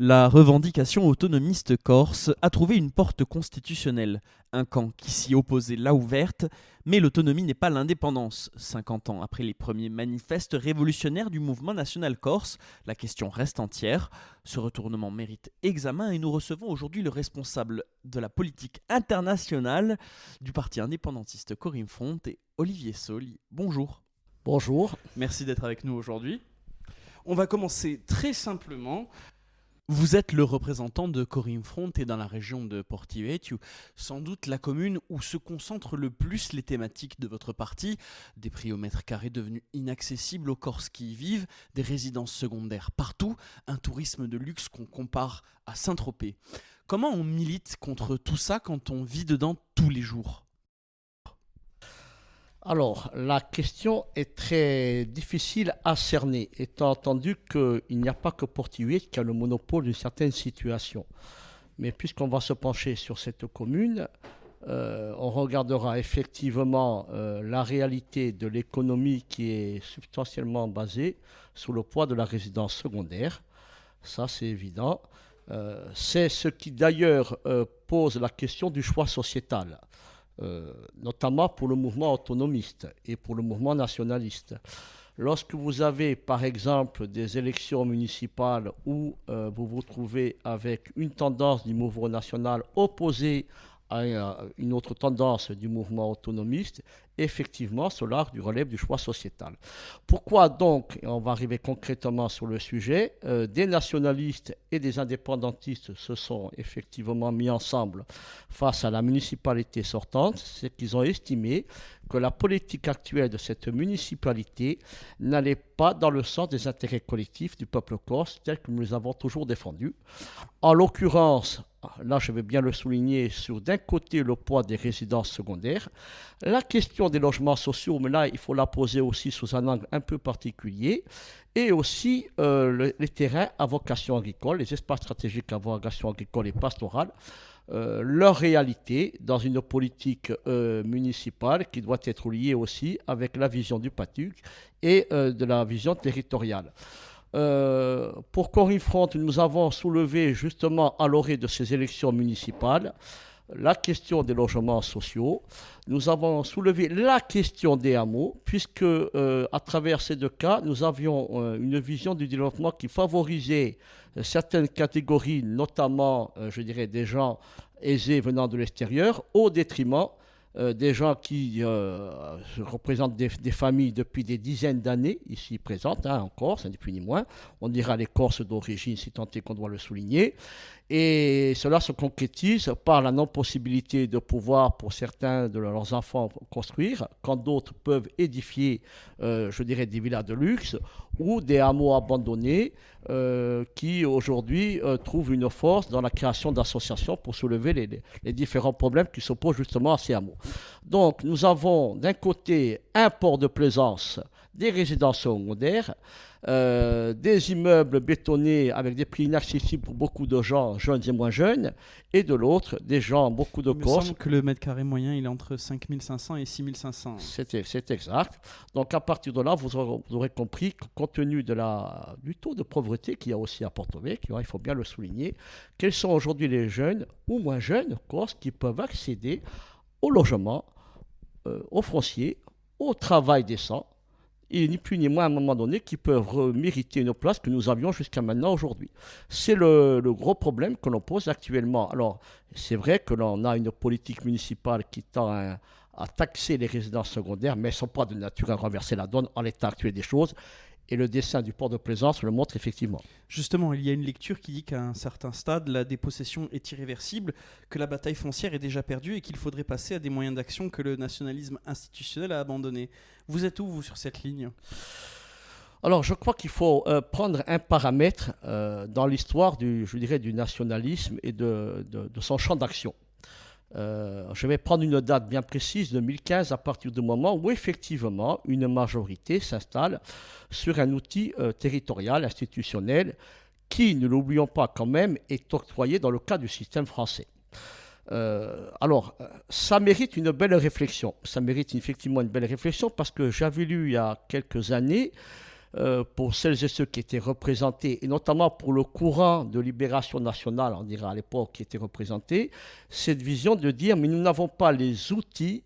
La revendication autonomiste corse a trouvé une porte constitutionnelle. Un camp qui s'y opposait l'a ouverte, mais l'autonomie n'est pas l'indépendance. 50 ans après les premiers manifestes révolutionnaires du mouvement national corse, la question reste entière. Ce retournement mérite examen et nous recevons aujourd'hui le responsable de la politique internationale du parti indépendantiste Corim Front et Olivier Sauli. Bonjour. Bonjour. Merci d'être avec nous aujourd'hui. On va commencer très simplement. Vous êtes le représentant de Corim Front et dans la région de Porto Vecchio, sans doute la commune où se concentrent le plus les thématiques de votre parti, des prix au mètre carré devenus inaccessibles aux Corses qui y vivent, des résidences secondaires partout, un tourisme de luxe qu'on compare à Saint-Tropez. Comment on milite contre tout ça quand on vit dedans tous les jours ? Alors, la question est très difficile à cerner, étant entendu qu'il n'y a pas que Porto Vecchio qui a le monopole d'une certaine situation. Mais puisqu'on va se pencher sur cette commune, on regardera effectivement la réalité de l'économie qui est substantiellement basée sur le poids de la résidence secondaire. Ça, c'est évident. C'est ce qui d'ailleurs pose la question du choix sociétal. Notamment pour le mouvement autonomiste et pour le mouvement nationaliste. Lorsque vous avez par exemple des élections municipales où vous vous trouvez avec une tendance du mouvement national opposée à une autre tendance du mouvement autonomiste, effectivement cela relève du choix sociétal. Pourquoi donc, et on va arriver concrètement sur le sujet, des nationalistes et des indépendantistes se sont effectivement mis ensemble face à la municipalité sortante, c'est qu'ils ont estimé que la politique actuelle de cette municipalité n'allait pas dans le sens des intérêts collectifs du peuple corse tel que nous les avons toujours défendus. En l'occurrence, là je vais bien le souligner, sur d'un côté le poids des résidences secondaires, la question des logements sociaux, mais là il faut la poser aussi sous un angle un peu particulier, et aussi les terrains à vocation agricole, les espaces stratégiques à vocation agricole et pastorale, leur réalité dans une politique municipale qui doit être liée aussi avec la vision du PATUC et de la vision territoriale. Pour Corim Front, nous avons soulevé justement à l'orée de ces élections municipales la question des logements sociaux. Nous avons soulevé la question des hameaux, puisque à travers ces deux cas, nous avions une vision du développement qui favorisait certaines catégories, notamment, je dirais, des gens aisés venant de l'extérieur, au détriment des gens qui représentent des familles depuis des dizaines d'années, ici présentes, en Corse, ni plus ni moins. On dira les Corses d'origine, si tant est qu'on doit le souligner. Et cela se concrétise par la non-possibilité de pouvoir, pour certains de leurs enfants, construire, quand d'autres peuvent édifier, je dirais, des villas de luxe ou des hameaux abandonnés qui, aujourd'hui, trouvent une force dans la création d'associations pour soulever les différents problèmes qui s'opposent justement à ces hameaux. Donc, nous avons d'un côté un port de plaisance, des résidences secondaires, des immeubles bétonnés avec des prix inaccessibles pour beaucoup de gens, jeunes et moins jeunes, et de l'autre, des gens, beaucoup de Corses. Il me semble que le mètre carré moyen, il est entre 5500 et 6500. C'est exact. Donc à partir de là, vous aurez compris que compte tenu du taux de pauvreté qu'il y a aussi à Porto Vecchio, il faut bien le souligner, quels sont aujourd'hui les jeunes ou moins jeunes Corses qui peuvent accéder au logement, au foncier, au travail décent, et ni plus ni moins à un moment donné qui peuvent mériter une place que nous avions jusqu'à maintenant aujourd'hui. C'est le gros problème que l'on pose actuellement. Alors, c'est vrai que l'on a une politique municipale qui tend à taxer les résidences secondaires, mais elles ne sont pas de nature à renverser la donne en l'état actuel des choses. Et le dessin du port de plaisance le montre effectivement. Justement, il y a une lecture qui dit qu'à un certain stade, la dépossession est irréversible, que la bataille foncière est déjà perdue et qu'il faudrait passer à des moyens d'action que le nationalisme institutionnel a abandonnés. Vous êtes où, vous, sur cette ligne ? Alors, je crois qu'il faut prendre un paramètre dans l'histoire du nationalisme et de son champ d'action. Je vais prendre une date bien précise, 2015, à partir du moment où effectivement une majorité s'installe sur un outil territorial, institutionnel, qui, ne l'oublions pas quand même, est octroyé dans le cadre du système français. Alors, ça mérite une belle réflexion. Ça mérite effectivement une belle réflexion parce que j'avais lu il y a quelques années pour celles et ceux qui étaient représentés, et notamment pour le courant de libération nationale, on dirait à l'époque, qui était représenté, cette vision de dire, mais nous n'avons pas les outils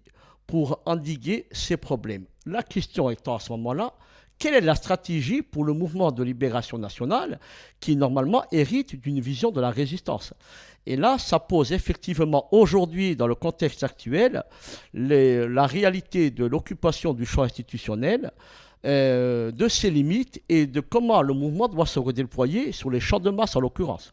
pour endiguer ces problèmes. La question étant à ce moment-là, quelle est la stratégie pour le mouvement de libération nationale qui, normalement, hérite d'une vision de la résistance? Et là, ça pose effectivement, aujourd'hui, dans le contexte actuel, la réalité de l'occupation du champ institutionnel, de ses limites et de comment le mouvement doit se redéployer sur les champs de masse, en l'occurrence.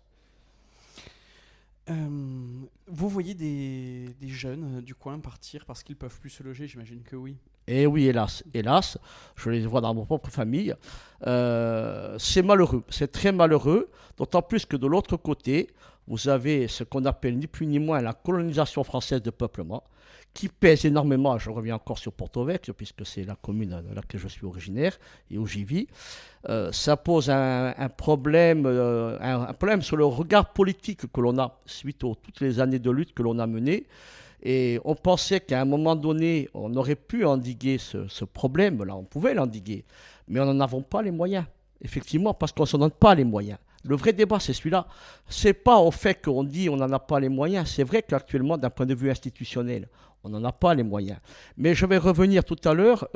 Vous voyez des jeunes du coin partir parce qu'ils ne peuvent plus se loger, j'imagine que oui. Et oui, hélas, je les vois dans mon propre famille. C'est malheureux, c'est très malheureux, d'autant plus que de l'autre côté, vous avez ce qu'on appelle ni plus ni moins la colonisation française de peuplement, qui pèse énormément. Je reviens encore sur Porto Vecchio, puisque c'est la commune de laquelle je suis originaire et où j'y vis. Ça pose un problème sur le regard politique que l'on a suite aux toutes les années de lutte que l'on a menées. Et on pensait qu'à un moment donné, on aurait pu endiguer ce problème-là, on pouvait l'endiguer, mais on n'en avons pas les moyens, effectivement, parce qu'on ne se donne pas les moyens. Le vrai débat, c'est celui-là. Ce n'est pas au fait qu'on dit on n'en a pas les moyens. C'est vrai qu'actuellement, d'un point de vue institutionnel, on n'en a pas les moyens. Mais je vais revenir tout à l'heure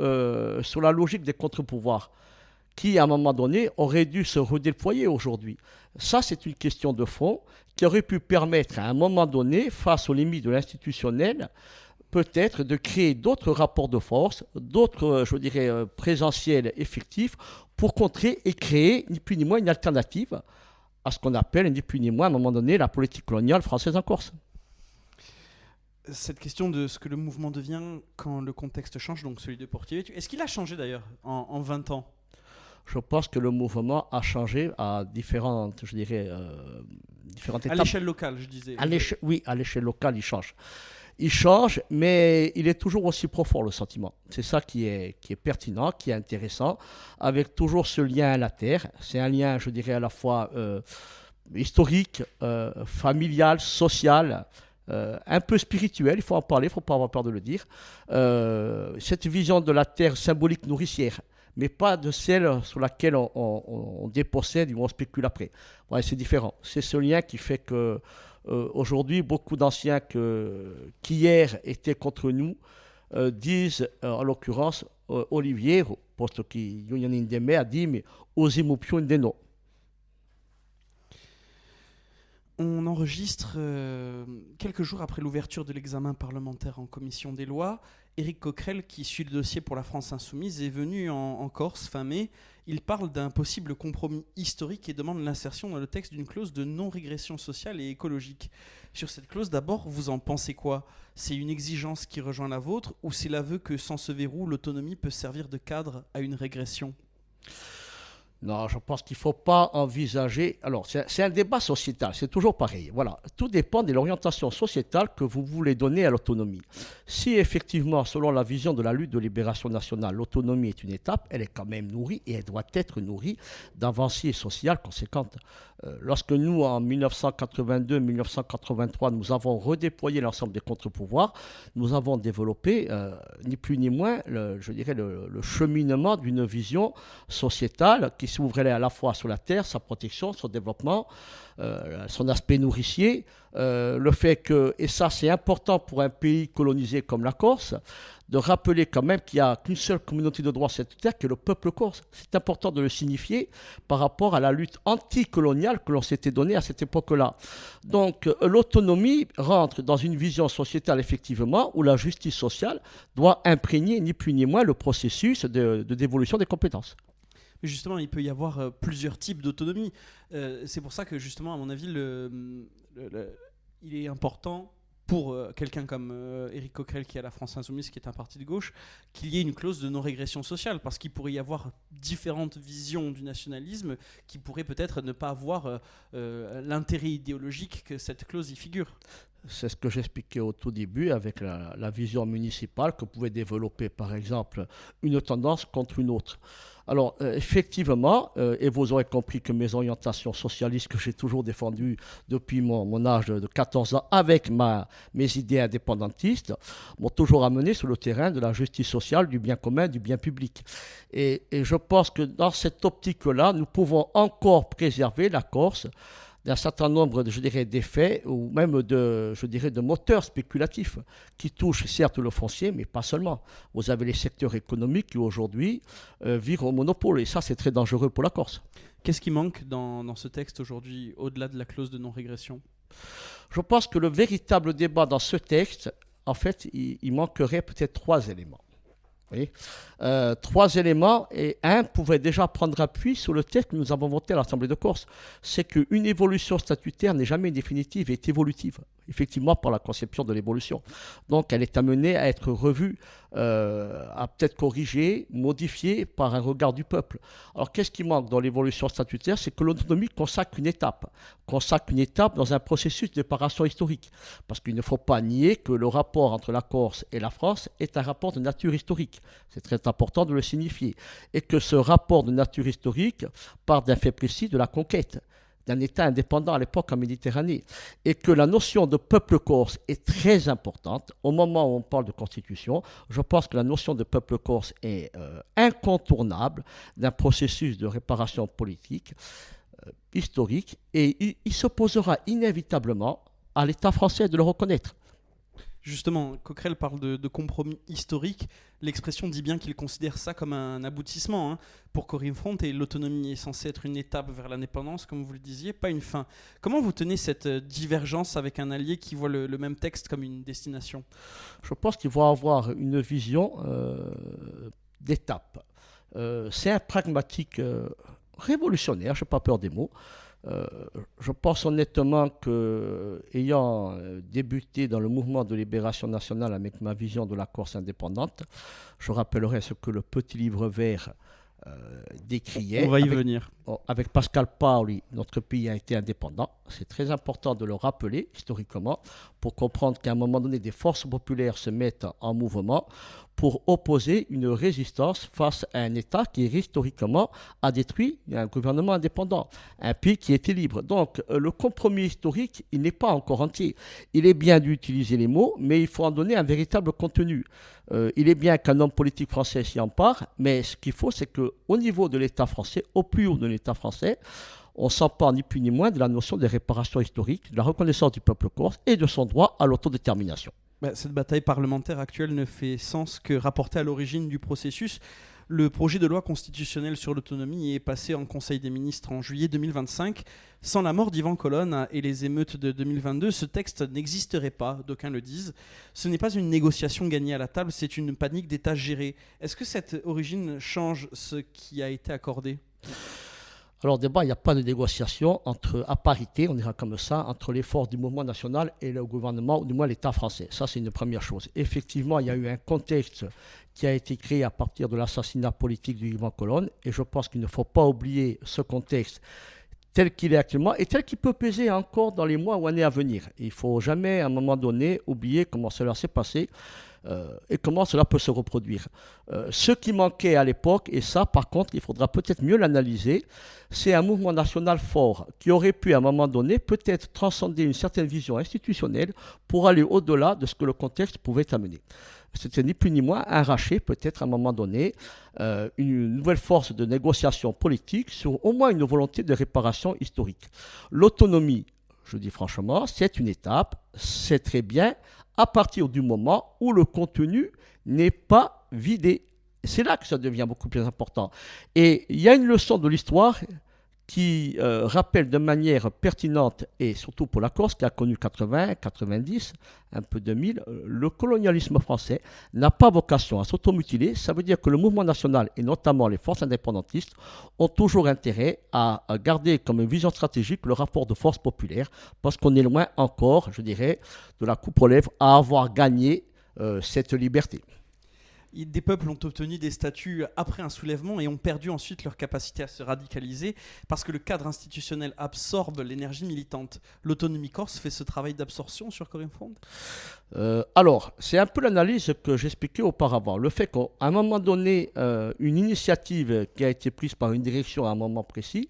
sur la logique des contre-pouvoirs qui, à un moment donné, auraient dû se redéployer aujourd'hui. Ça, c'est une question de fond qui aurait pu permettre, à un moment donné, face aux limites de l'institutionnel, peut-être de créer d'autres rapports de force, d'autres, je dirais, présentiels effectifs, pour contrer et créer, ni plus ni moins, une alternative à ce qu'on appelle, ni plus ni moins, à un moment donné, la politique coloniale française en Corse. Cette question de ce que le mouvement devient quand le contexte change, donc celui de Portier, est-ce qu'il a changé d'ailleurs en 20 ans? Je pense que le mouvement a changé à différentes, je dirais, différentes étapes. À l'échelle locale, je disais. Oui, à l'échelle locale, il change. Il change, mais il est toujours aussi profond, le sentiment. C'est ça qui est pertinent, qui est intéressant, avec toujours ce lien à la terre. C'est un lien, je dirais, à la fois historique, familial, social, un peu spirituel, il faut en parler, il ne faut pas avoir peur de le dire. Cette vision de la terre symbolique nourricière, mais pas de celle sur laquelle on dépossède ou on spécule après. Ouais, c'est différent. C'est ce lien qui fait que aujourd'hui, beaucoup d'anciens qui hier étaient contre nous disent, en l'occurrence, Olivier, posto qui Yunyanindeme a dit, mais Osimupio Ndeno. On enregistre quelques jours après l'ouverture de l'examen parlementaire en commission des lois. Éric Coquerel, qui suit le dossier pour la France Insoumise, est venu en Corse fin mai. Il parle d'un possible compromis historique et demande l'insertion dans le texte d'une clause de non-régression sociale et écologique. Sur cette clause, d'abord, vous en pensez quoi? C'est une exigence qui rejoint la vôtre ou c'est l'aveu que sans ce verrou, l'autonomie peut servir de cadre à une régression? Non, je pense qu'il ne faut pas envisager... Alors, c'est un débat sociétal, c'est toujours pareil. Voilà, tout dépend de l'orientation sociétale que vous voulez donner à l'autonomie. Si effectivement, selon la vision de la lutte de libération nationale, l'autonomie est une étape, elle est quand même nourrie et elle doit être nourrie d'avancées sociales conséquentes. Lorsque nous, en 1982-1983, nous avons redéployé l'ensemble des contre-pouvoirs, nous avons développé, ni plus ni moins, je dirais, le cheminement d'une vision sociétale qui s'ouvrait à la fois sur la terre, sa protection, son développement, son aspect nourricier, le fait que, et ça c'est important pour un pays colonisé comme la Corse, de rappeler quand même qu'il n'y a qu'une seule communauté de droit sur cette terre, qui est le peuple corse. C'est important de le signifier par rapport à la lutte anticoloniale que l'on s'était donnée à cette époque-là. Donc l'autonomie rentre dans une vision sociétale effectivement où la justice sociale doit imprégner ni plus ni moins le processus de dévolution des compétences. Justement, il peut y avoir plusieurs types d'autonomie. C'est pour ça que, justement, à mon avis, il est important pour quelqu'un comme Éric Coquerel, qui est à la France Insoumise, qui est un parti de gauche, qu'il y ait une clause de non-régression sociale, parce qu'il pourrait y avoir différentes visions du nationalisme qui pourraient peut-être ne pas avoir l'intérêt idéologique que cette clause y figure. C'est ce que j'expliquais au tout début avec la vision municipale que pouvait développer par exemple une tendance contre une autre. Alors effectivement, et vous aurez compris que mes orientations socialistes que j'ai toujours défendues depuis mon âge de 14 ans avec mes idées indépendantistes m'ont toujours amené sur le terrain de la justice sociale, du bien commun, du bien public. Et je pense que dans cette optique-là, nous pouvons encore préserver la Corse d'un certain nombre, je dirais, d'effets ou même de moteurs spéculatifs qui touchent certes le foncier, mais pas seulement. Vous avez les secteurs économiques qui aujourd'hui vivent au monopole et ça, c'est très dangereux pour la Corse. Qu'est-ce qui manque dans ce texte aujourd'hui, au-delà de la clause de non-régression? Je pense que le véritable débat dans ce texte, en fait, il manquerait peut-être 3 éléments. Oui. 3 éléments, et un pouvait déjà prendre appui sur le texte que nous avons voté à l'Assemblée de Corse. C'est qu'une évolution statutaire n'est jamais définitive, elle est évolutive, effectivement par la conception de l'évolution. Donc elle est amenée à être revue, à peut-être corrigée, modifiée par un regard du peuple. Alors qu'est-ce qui manque dans l'évolution statutaire? C'est que l'autonomie consacre une étape dans un processus de réparation historique. Parce qu'il ne faut pas nier que le rapport entre la Corse et la France est un rapport de nature historique. C'est très important de le signifier. Et que ce rapport de nature historique part d'un fait précis de la conquête d'un État indépendant à l'époque en Méditerranée. Et que la notion de peuple corse est très importante. Au moment où on parle de constitution, je pense que la notion de peuple corse est incontournable d'un processus de réparation politique, historique, et il s'opposera inévitablement à l'État français de le reconnaître. Justement, Coquerel parle de compromis historique. L'expression dit bien qu'il considère ça comme un aboutissement pour Corinne Front, et l'autonomie est censée être une étape vers l'indépendance, comme vous le disiez, pas une fin. Comment vous tenez cette divergence avec un allié qui voit le même texte comme une destination? Je pense qu'il va avoir une vision d'étape. C'est un pragmatique révolutionnaire, je n'ai pas peur des mots. Je pense honnêtement que, ayant débuté dans le mouvement de libération nationale avec ma vision de la Corse indépendante, je rappellerai ce que le petit livre vert décriait. On va y venir. Avec Pascal Paoli, notre pays a été indépendant. C'est très important de le rappeler historiquement pour comprendre qu'à un moment donné, des forces populaires se mettent en mouvement pour opposer une résistance face à un État qui historiquement a détruit un gouvernement indépendant, un pays qui était libre. Donc le compromis historique, il n'est pas encore entier. Il est bien d'utiliser les mots, mais il faut en donner un véritable contenu. Il est bien qu'un homme politique français s'y empare, mais ce qu'il faut, c'est qu'au niveau de l'État français, au plus haut de l'État français, on s'empare ni plus ni moins de la notion des réparations historiques, de la reconnaissance du peuple corse et de son droit à l'autodétermination. Cette bataille parlementaire actuelle ne fait sens que rapporter à l'origine du processus. Le projet de loi constitutionnelle sur l'autonomie est passé en Conseil des ministres en juillet 2025. Sans la mort d'Ivan Colonne et les émeutes de 2022, ce texte n'existerait pas, d'aucuns le disent. Ce n'est pas une négociation gagnée à la table, c'est une panique d'État gérée. Est-ce que cette origine change ce qui a été accordé ? Alors d'abord, il n'y a pas de négociation à parité, on dira comme ça, entre les forces du mouvement national et le gouvernement, ou du moins l'État français. Ça, c'est une première chose. Effectivement, il y a eu un contexte qui a été créé à partir de l'assassinat politique d'Ivan Colonne, et je pense qu'il ne faut pas oublier ce contexte tel qu'il est actuellement et tel qu'il peut peser encore dans les mois ou années à venir. Il ne faut jamais, à un moment donné, oublier comment cela s'est passé et comment cela peut se reproduire. Ce qui manquait à l'époque, et ça, par contre, il faudra peut-être mieux l'analyser, c'est un mouvement national fort qui aurait pu, à un moment donné, peut-être transcender une certaine vision institutionnelle pour aller au-delà de ce que le contexte pouvait amener. C'était ni plus ni moins arracher, peut-être à un moment donné, une nouvelle force de négociation politique sur au moins une volonté de réparation historique. L'autonomie, je dis franchement, c'est une étape, c'est très bien, à partir du moment où le contenu n'est pas vidé. C'est là que ça devient beaucoup plus important. Et il y a une leçon de l'histoire qui rappelle de manière pertinente, et surtout pour la Corse, qui a connu 80, 90, un peu 2000, le colonialisme français n'a pas vocation à s'automutiler. Ça veut dire que le mouvement national, et notamment les forces indépendantistes, ont toujours intérêt à garder comme vision stratégique le rapport de force populaire, parce qu'on est loin encore, je dirais, de la coupe aux lèvres à avoir gagné cette liberté. Des peuples ont obtenu des statuts après un soulèvement et ont perdu ensuite leur capacité à se radicaliser parce que le cadre institutionnel absorbe l'énergie militante. L'autonomie corse fait ce travail d'absorption sur Corinne Front? Alors, c'est un peu l'analyse que j'expliquais auparavant. Le fait qu'à un moment donné, une initiative qui a été prise par une direction à un moment précis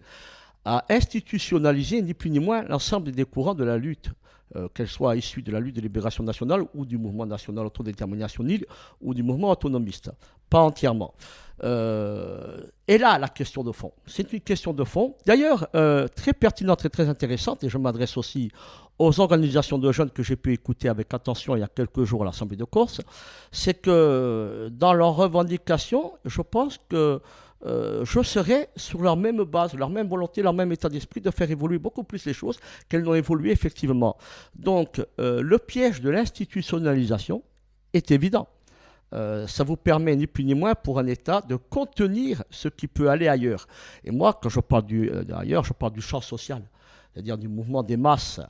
a institutionnalisé ni plus ni moins l'ensemble des courants de la lutte, qu'elle soit issue de la lutte de libération nationale ou du mouvement national autodétermination île ou du mouvement autonomiste. Pas entièrement. Et là, la question de fond. C'est une question de fond, d'ailleurs très pertinente et très intéressante, et je m'adresse aussi aux organisations de jeunes que j'ai pu écouter avec attention il y a quelques jours à l'Assemblée de Corse, c'est que dans leurs revendications, je pense que je serais sur leur même base, leur même volonté, leur même état d'esprit de faire évoluer beaucoup plus les choses qu'elles n'ont évolué effectivement. Donc le piège de l'institutionnalisation est évident. Ça vous permet ni plus ni moins pour un État de contenir ce qui peut aller ailleurs. Et moi, quand je parle d'ailleurs, je parle du champ social, c'est-à-dire du mouvement des masses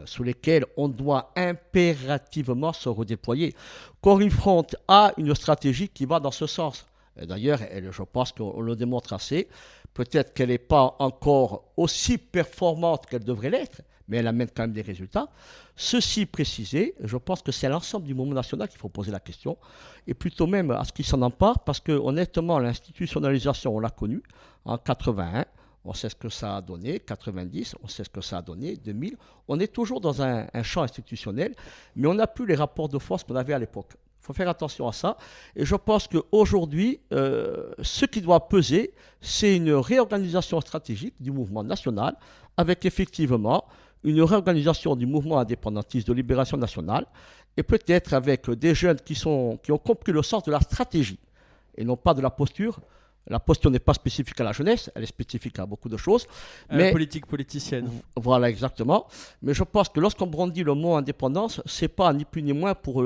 sous lesquels on doit impérativement se redéployer. Corinne Front a une stratégie qui va dans ce sens. D'ailleurs, je pense qu'on le démontre assez. Peut-être qu'elle n'est pas encore aussi performante qu'elle devrait l'être, mais elle amène quand même des résultats. Ceci précisé, je pense que c'est à l'ensemble du mouvement national qu'il faut poser la question, et plutôt même à ce qui s'en empare, parce que honnêtement, l'institutionnalisation, on l'a connue en 81, on sait ce que ça a donné, 90, on sait ce que ça a donné, 2000. On est toujours dans un champ institutionnel, mais on n'a plus les rapports de force qu'on avait à l'époque. Il faut faire attention à ça. Et je pense qu'aujourd'hui, ce qui doit peser, c'est une réorganisation stratégique du mouvement national, avec effectivement une réorganisation du mouvement indépendantiste de libération nationale, et peut-être avec des jeunes qui ont compris le sens de la stratégie, et non pas de la posture. La posture n'est pas spécifique à la jeunesse, elle est spécifique à beaucoup de choses. Mais politique politicienne. Voilà, exactement. Mais je pense que lorsqu'on brandit le mot indépendance, c'est pas ni plus ni moins pour,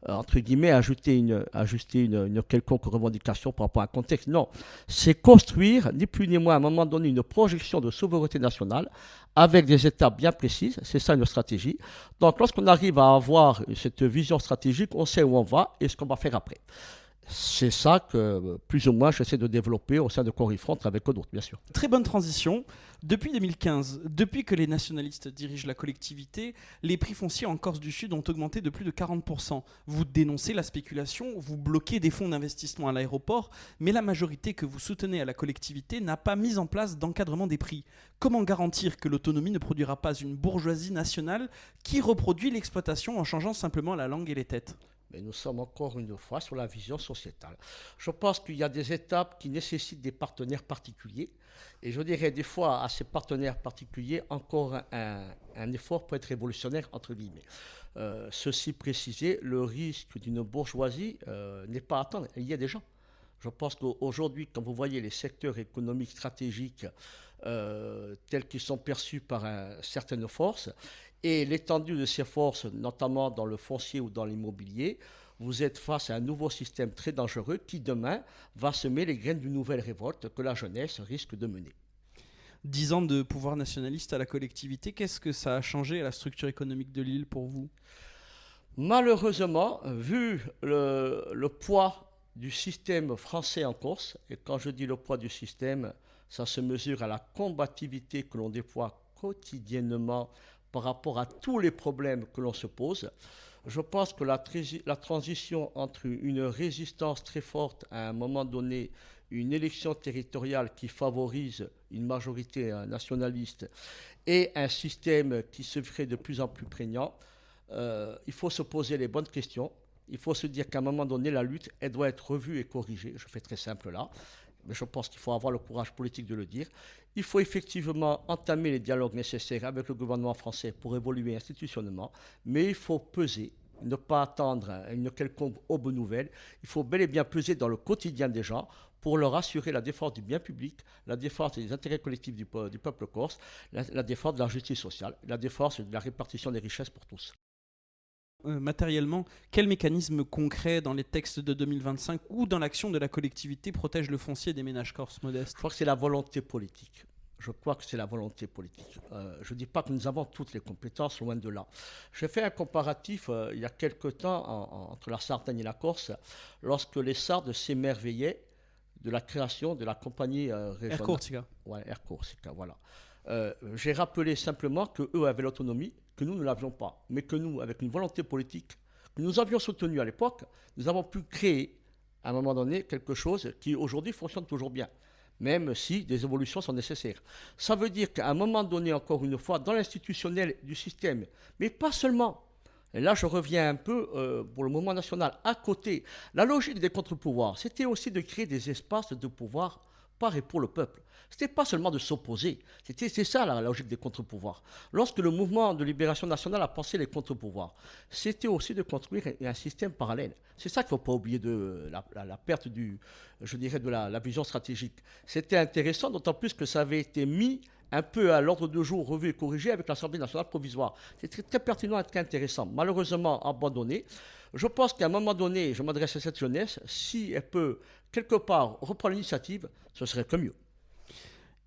entre guillemets, ajuster une quelconque revendication par rapport à un contexte. Non, c'est construire, ni plus ni moins, à un moment donné, une projection de souveraineté nationale avec des étapes bien précises. C'est ça une stratégie. Donc, lorsqu'on arrive à avoir cette vision stratégique, on sait où on va et ce qu'on va faire après. C'est ça que, plus ou moins, j'essaie de développer au sein de Corinne Front avec d'autres, bien sûr. Très bonne transition. Depuis 2015, depuis que les nationalistes dirigent la collectivité, les prix fonciers en Corse du Sud ont augmenté de plus de 40%. Vous dénoncez la spéculation, vous bloquez des fonds d'investissement à l'aéroport, mais la majorité que vous soutenez à la collectivité n'a pas mis en place d'encadrement des prix. Comment garantir que l'autonomie ne produira pas une bourgeoisie nationale qui reproduit l'exploitation en changeant simplement la langue et les têtes ? Mais nous sommes encore une fois sur la vision sociétale. Je pense qu'il y a des étapes qui nécessitent des partenaires particuliers. Et je dirais des fois à ces partenaires particuliers encore un effort pour être révolutionnaire, entre guillemets. Ceci précisé, le risque d'une bourgeoisie n'est pas à attendre. Il y a déjà. Je pense qu'aujourd'hui, quand vous voyez les secteurs économiques stratégiques tels qu'ils sont perçus par certaines forces, et l'étendue de ces forces, notamment dans le foncier ou dans l'immobilier, vous êtes face à un nouveau système très dangereux qui, demain, va semer les graines d'une nouvelle révolte que la jeunesse risque de mener. 10 ans de pouvoir nationaliste à la collectivité, qu'est-ce que ça a changé à la structure économique de l'île pour vous ? Malheureusement, vu le poids du système français en Corse, et quand je dis le poids du système, ça se mesure à la combativité que l'on déploie quotidiennement par rapport à tous les problèmes que l'on se pose. Je pense que la transition entre une résistance très forte à un moment donné, une élection territoriale qui favorise une majorité nationaliste et un système qui se ferait de plus en plus prégnant, il faut se poser les bonnes questions. Il faut se dire qu'à un moment donné, la lutte, elle doit être revue et corrigée. Je fais très simple là. Mais je pense qu'il faut avoir le courage politique de le dire. Il faut effectivement entamer les dialogues nécessaires avec le gouvernement français pour évoluer institutionnellement, mais il faut peser, ne pas attendre une quelconque aube nouvelle. Il faut bel et bien peser dans le quotidien des gens pour leur assurer la défense du bien public, la défense des intérêts collectifs du peuple corse, la défense de la justice sociale, la défense de la répartition des richesses pour tous. Matériellement, quel mécanisme concret dans les textes de 2025 ou dans l'action de la collectivité protège le foncier des ménages corses modestes ? Je crois que c'est la volonté politique. Je crois que c'est la volonté politique. Je ne dis pas que nous avons toutes les compétences, loin de là. J'ai fait un comparatif il y a quelque temps entre la Sardaigne et la Corse, lorsque les Sardes s'émerveillaient de la création de la compagnie régionale. Air Corsica. Ouais, Air Corsica, voilà. J'ai rappelé simplement qu'eux avaient l'autonomie, que nous ne l'avions pas, mais que nous, avec une volonté politique que nous avions soutenue à l'époque, nous avons pu créer, à un moment donné, quelque chose qui aujourd'hui fonctionne toujours bien, même si des évolutions sont nécessaires. Ça veut dire qu'à un moment donné, encore une fois, dans l'institutionnel du système, mais pas seulement, et là je reviens un peu pour le mouvement national, à côté, la logique des contre-pouvoirs, c'était aussi de créer des espaces de pouvoir par et pour le peuple. Ce n'était pas seulement de s'opposer, c'est ça la logique des contre-pouvoirs. Lorsque le mouvement de libération nationale a pensé les contre-pouvoirs, c'était aussi de construire un système parallèle. C'est ça qu'il ne faut pas oublier de la perte je dirais, de la vision stratégique. C'était intéressant, d'autant plus que ça avait été mis un peu à l'ordre du jour, revu et corrigé avec l'Assemblée nationale provisoire. C'était très pertinent et très intéressant. Malheureusement abandonné. Je pense qu'à un moment donné, je m'adresse à cette jeunesse, si elle peut quelque part reprendre l'initiative, ce serait que mieux.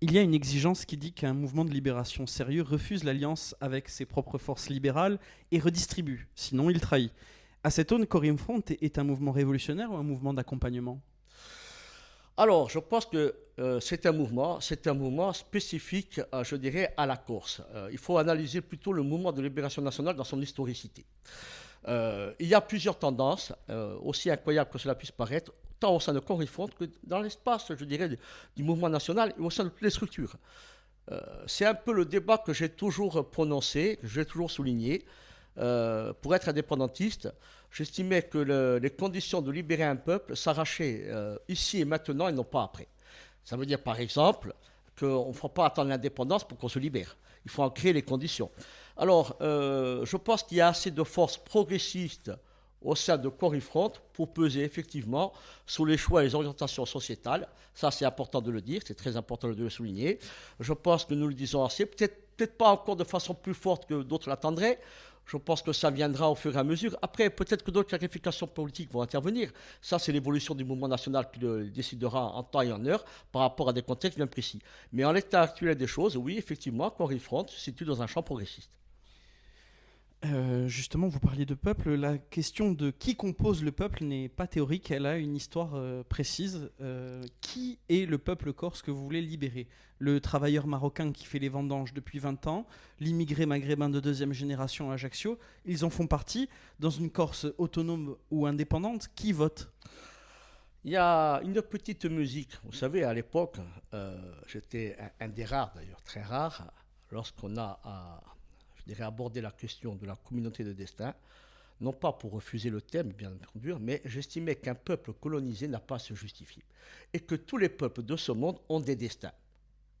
Il y a une exigence qui dit qu'un mouvement de libération sérieux refuse l'alliance avec ses propres forces libérales et redistribue, sinon il trahit. À cette aune, Corim Front est un mouvement révolutionnaire ou un mouvement d'accompagnement ? Alors, je pense que c'est un mouvement spécifique, je dirais, à la Corse. Il faut analyser plutôt le mouvement de libération nationale dans son historicité. Il y a plusieurs tendances, aussi incroyables que cela puisse paraître, tant au sein de Corim Front que dans l'espace, je dirais, du mouvement national et au sein de toutes les structures. C'est un peu le débat que j'ai toujours prononcé, que j'ai toujours souligné. Pour être indépendantiste, j'estimais que les conditions de libérer un peuple s'arrachaient ici et maintenant et non pas après. Ça veut dire par exemple qu'on ne faut pas attendre l'indépendance pour qu'on se libère. Il faut en créer les conditions. Alors, je pense qu'il y a assez de forces progressistes au sein de Corim Front pour peser effectivement sur les choix et les orientations sociétales. Ça, c'est important de le dire, c'est très important de le souligner. Je pense que nous le disons assez, peut-être pas encore de façon plus forte que d'autres l'attendraient. Je pense que ça viendra au fur et à mesure. Après, peut-être que d'autres clarifications politiques vont intervenir. Ça, c'est l'évolution du mouvement national qui le décidera en temps et en heure par rapport à des contextes bien précis. Mais en l'état actuel des choses, oui, effectivement, Corim Front se situe dans un champ progressiste. Justement, vous parliez de peuple. La question de qui compose le peuple n'est pas théorique. Elle a une histoire précise. Qui est le peuple corse que vous voulez libérer ? Le travailleur marocain qui fait les vendanges depuis 20 ans, l'immigré maghrébin de deuxième génération à Ajaccio, ils en font partie. Dans une Corse autonome ou indépendante, qui vote ? Il y a une petite musique. Vous savez, à l'époque, j'étais un des rares, d'ailleurs, très rare, lorsqu'on a aborder la question de la communauté de destin, non pas pour refuser le thème, bien entendu, mais j'estimais qu'un peuple colonisé n'a pas à se justifier. Et que tous les peuples de ce monde ont des destins,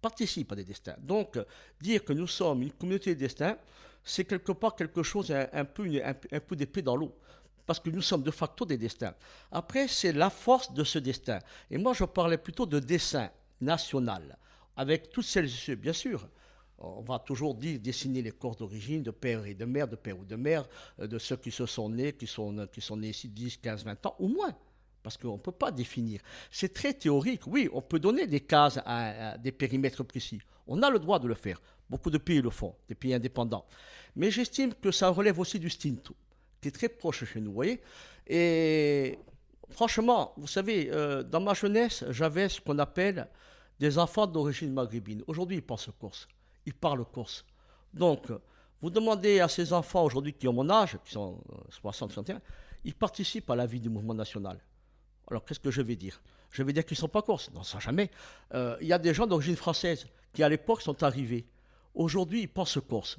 participent à des destins. Donc, dire que nous sommes une communauté de destin, c'est quelque part quelque chose, un peu d'épée dans l'eau. Parce que nous sommes de facto des destins. Après, c'est la force de ce destin. Et moi, je parlais plutôt de destin national, avec toutes celles et ceux, bien sûr. On va toujours dessiner les corps d'origine de père et de mère, de père ou de mère, de ceux qui se sont nés, qui sont nés ici 10, 15, 20 ans, ou moins. Parce qu'on ne peut pas définir. C'est très théorique. Oui, on peut donner des cases à des périmètres précis. On a le droit de le faire. Beaucoup de pays le font, des pays indépendants. Mais j'estime que ça relève aussi du stinto, qui est très proche chez nous, vous voyez. Et franchement, vous savez, dans ma jeunesse, j'avais ce qu'on appelle des enfants d'origine maghrébine. Aujourd'hui, ils pensent corse. Ils parlent corse. Donc, vous demandez à ces enfants aujourd'hui qui ont mon âge, qui sont 60, 61, ils participent à la vie du mouvement national. Alors, qu'est-ce que je vais dire ? Je vais dire qu'ils ne sont pas corses. Non, ça jamais. Il y a des gens d'origine française qui, à l'époque, sont arrivés. Aujourd'hui, ils pensent corse.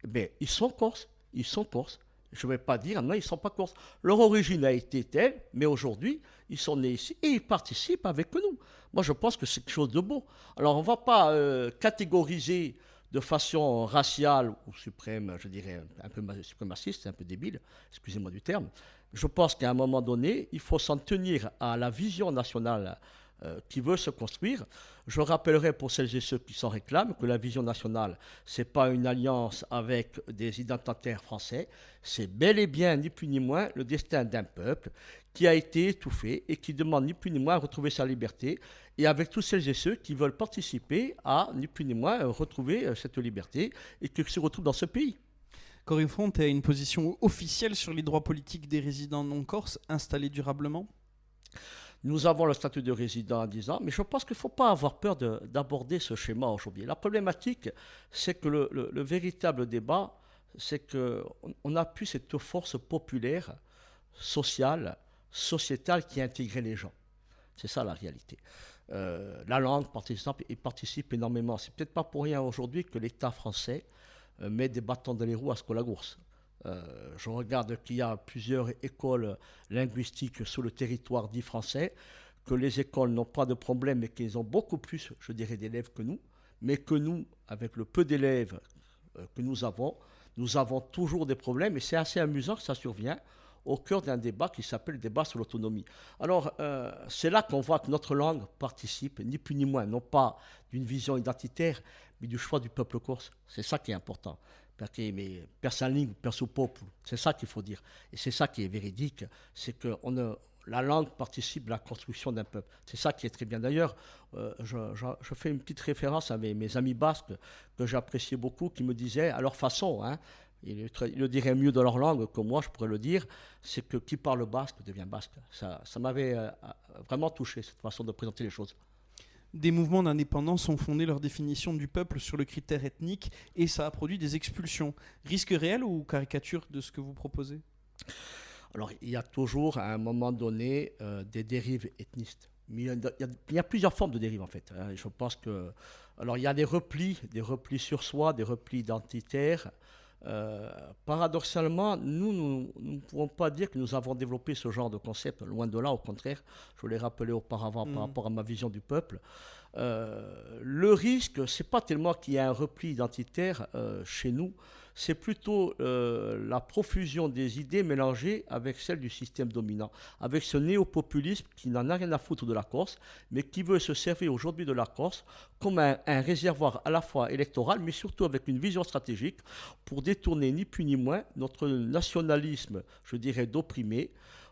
Mais ils sont corses. Ils sont corses. Je ne vais pas dire, non, ils ne sont pas corses. Leur origine a été telle, mais aujourd'hui, ils sont nés ici et ils participent avec nous. Moi, je pense que c'est quelque chose de beau. Alors, on ne va pas catégoriser de façon raciale ou suprême, je dirais, un peu suprémaciste, c'est un peu débile, excusez-moi du terme. Je pense qu'à un moment donné, il faut s'en tenir à la vision nationale qui veut se construire. Je rappellerai pour celles et ceux qui s'en réclament que la vision nationale, ce n'est pas une alliance avec des identitaires français, c'est bel et bien, ni plus ni moins, le destin d'un peuple qui a été étouffée et qui demande ni plus ni moins à retrouver sa liberté, et avec tous celles et ceux qui veulent participer à ni plus ni moins retrouver cette liberté et qui se retrouvent dans ce pays. Corinne Front a une position officielle sur les droits politiques des résidents non corses installés durablement. Nous avons le statut de résident à 10 ans, mais je pense qu'il ne faut pas avoir peur d'aborder ce schéma aujourd'hui. La problématique, c'est que le véritable débat, c'est qu'on a plus cette force populaire, sociale, sociétale qui a intégré les gens. C'est ça la réalité. La langue, par exemple, y participe énormément. C'est peut-être pas pour rien aujourd'hui que l'État français met des bâtons dans les roues à Skolagours. Je regarde qu'il y a plusieurs écoles linguistiques sur le territoire dit français, que les écoles n'ont pas de problème et qu'elles ont beaucoup plus, je dirais, d'élèves que nous, mais que nous, avec le peu d'élèves que nous avons toujours des problèmes, et c'est assez amusant que ça survient au cœur d'un débat qui s'appelle le débat sur l'autonomie. Alors, c'est là qu'on voit que notre langue participe, ni plus ni moins, non pas d'une vision identitaire, mais du choix du peuple corse. C'est ça qui est important. Mais personne ligne, perso peuple, c'est ça qu'il faut dire. Et c'est ça qui est véridique, c'est que la langue participe de la construction d'un peuple. C'est ça qui est très bien. D'ailleurs, je fais une petite référence à mes amis basques que j'appréciais beaucoup, qui me disaient, à leur façon, hein, ils le diraient mieux dans leur langue que moi, je pourrais le dire, c'est que qui parle basque devient basque. Ça m'avait vraiment touché, cette façon de présenter les choses. Des mouvements d'indépendance ont fondé leur définition du peuple sur le critère ethnique et ça a produit des expulsions. Risque réel ou caricature de ce que vous proposez ? Alors, il y a toujours, à un moment donné, des dérives ethnistes. Mais il y a plusieurs formes de dérives, en fait. Hein. Je pense que... Alors, il y a des replis sur soi, des replis identitaires. Paradoxalement, nous ne pouvons pas dire que nous avons développé ce genre de concept, loin de là, au contraire, je l'ai rappelé auparavant par rapport à ma vision du peuple. Le risque, c'est pas tellement qu'il y ait un repli identitaire chez nous, c'est plutôt la profusion des idées mélangées avec celles du système dominant, avec ce néopopulisme qui n'en a rien à foutre de la Corse, mais qui veut se servir aujourd'hui de la Corse comme un réservoir à la fois électoral, mais surtout avec une vision stratégique pour détourner ni plus ni moins notre nationalisme, je dirais, d'opprimé,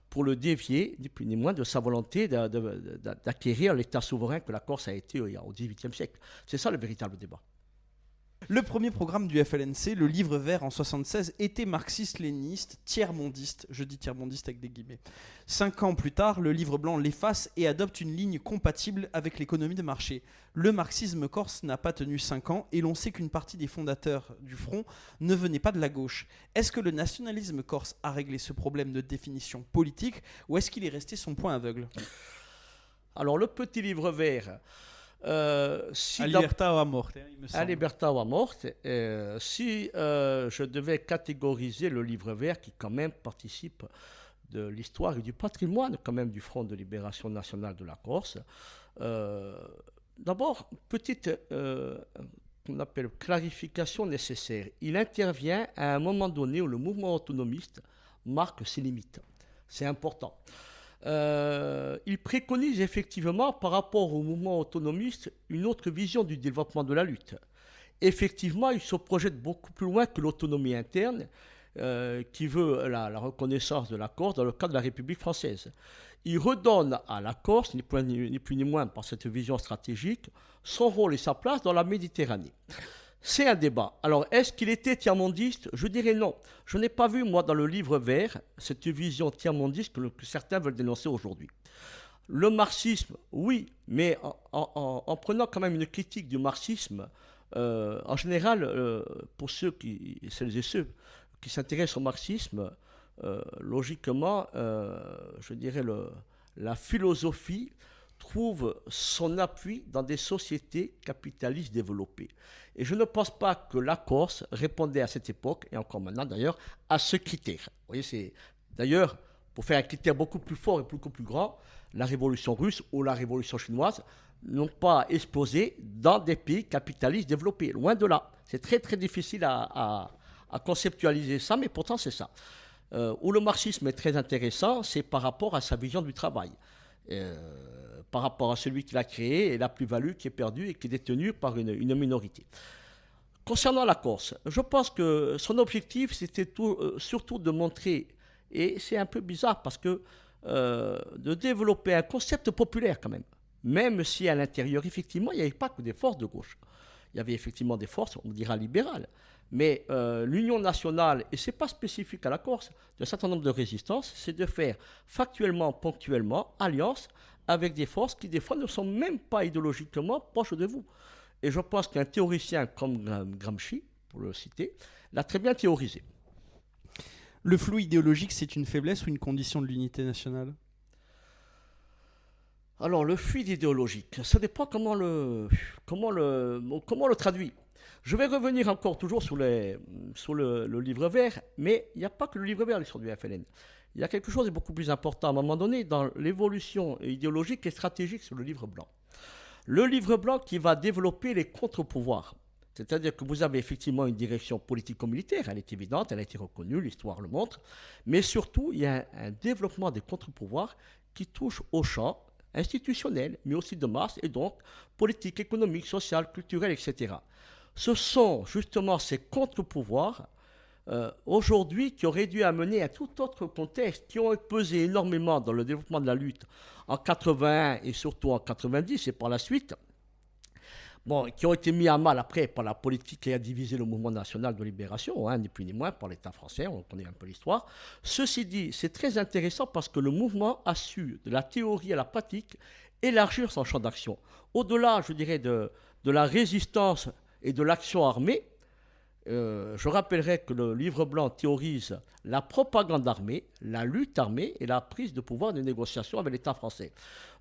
pour le dévier, ni plus ni moins, de sa volonté d'acquérir l'État souverain que la Corse a été au XVIIIe siècle. C'est ça le véritable débat. Le premier programme du FLNC, le livre vert en 1976, était marxiste-léniniste, tiers-mondiste, je dis tiers-mondiste avec des guillemets. 5 ans plus tard, le livre blanc l'efface et adopte une ligne compatible avec l'économie de marché. Le marxisme corse n'a pas tenu 5 ans et l'on sait qu'une partie des fondateurs du Front ne venait pas de la gauche. Est-ce que le nationalisme corse a réglé ce problème de définition politique ou est-ce qu'il est resté son point aveugle ? Alors le petit livre vert... à libertà ou à morte, il me semble. À libertà ou à morte. Si je devais catégoriser le livre vert qui quand même participe de l'histoire et du patrimoine quand même du Front de libération nationale de la Corse, d'abord, petite qu'on appelle clarification nécessaire. Il intervient à un moment donné où le mouvement autonomiste marque ses limites. C'est important. Il préconise effectivement par rapport au mouvement autonomiste une autre vision du développement de la lutte. Effectivement, il se projette beaucoup plus loin que l'autonomie interne qui veut la reconnaissance de la Corse dans le cadre de la République française. Il redonne à la Corse, ni plus ni moins par cette vision stratégique, son rôle et sa place dans la Méditerranée. C'est un débat. Alors, est-ce qu'il était tiers-mondiste ? Je dirais non. Je n'ai pas vu, moi, dans le livre vert, cette vision tiers-mondiste que certains veulent dénoncer aujourd'hui. Le marxisme, oui, mais en prenant quand même une critique du marxisme, en général, pour celles et ceux qui s'intéressent au marxisme, logiquement, je dirais, la philosophie trouve son appui dans des sociétés capitalistes développées. Et je ne pense pas que la Corse répondait à cette époque, et encore maintenant d'ailleurs, à ce critère. Vous voyez, c'est d'ailleurs, pour faire un critère beaucoup plus fort et beaucoup plus grand, la révolution russe ou la révolution chinoise n'ont pas explosé dans des pays capitalistes développés. Loin de là. C'est très très difficile à conceptualiser ça, mais pourtant c'est ça. Où le marxisme est très intéressant, c'est par rapport à sa vision du travail. Par rapport à celui qui l'a créé et la plus-value qui est perdue et qui est détenue par une minorité. Concernant la Corse, je pense que son objectif, c'était surtout de montrer, et c'est un peu bizarre parce que de développer un concept populaire quand même si à l'intérieur, effectivement, il n'y avait pas que des forces de gauche. Il y avait effectivement des forces, on dira libérales. Mais l'union nationale, et ce n'est pas spécifique à la Corse, d'un certain nombre de résistances, c'est de faire factuellement, ponctuellement, alliance avec des forces qui, des fois, ne sont même pas idéologiquement proches de vous. Et je pense qu'un théoricien comme Gramsci, pour le citer, l'a très bien théorisé. Le flou idéologique, c'est une faiblesse ou une condition de l'unité nationale? Alors, le fluide idéologique, ça dépend comment le traduit. Je vais revenir encore toujours sur le livre vert, mais il n'y a pas que le livre vert l'histoire du FLN. Il y a quelque chose de beaucoup plus important à un moment donné dans l'évolution idéologique et stratégique sur le livre blanc. Le livre blanc qui va développer les contre-pouvoirs. C'est-à-dire que vous avez effectivement une direction politico-militaire, elle est évidente, elle a été reconnue, l'histoire le montre, mais surtout, il y a un développement des contre-pouvoirs qui touche au champ institutionnel, mais aussi de masse, et donc politique, économique, sociale, culturelle, etc. Ce sont justement ces contre-pouvoirs aujourd'hui qui auraient dû amener à tout autre contexte, qui ont pesé énormément dans le développement de la lutte en 81 et surtout en 90 et par la suite, qui ont été mis à mal après par la politique qui a divisé le mouvement national de libération, ni plus ni moins par l'État français, on connaît un peu l'histoire. Ceci dit, c'est très intéressant parce que le mouvement a su, de la théorie à la pratique, élargir son champ d'action. Au-delà, je dirais, de la résistance et de l'action armée, je rappellerai que le livre blanc théorise la propagande armée, la lutte armée et la prise de pouvoir des négociations avec l'État français.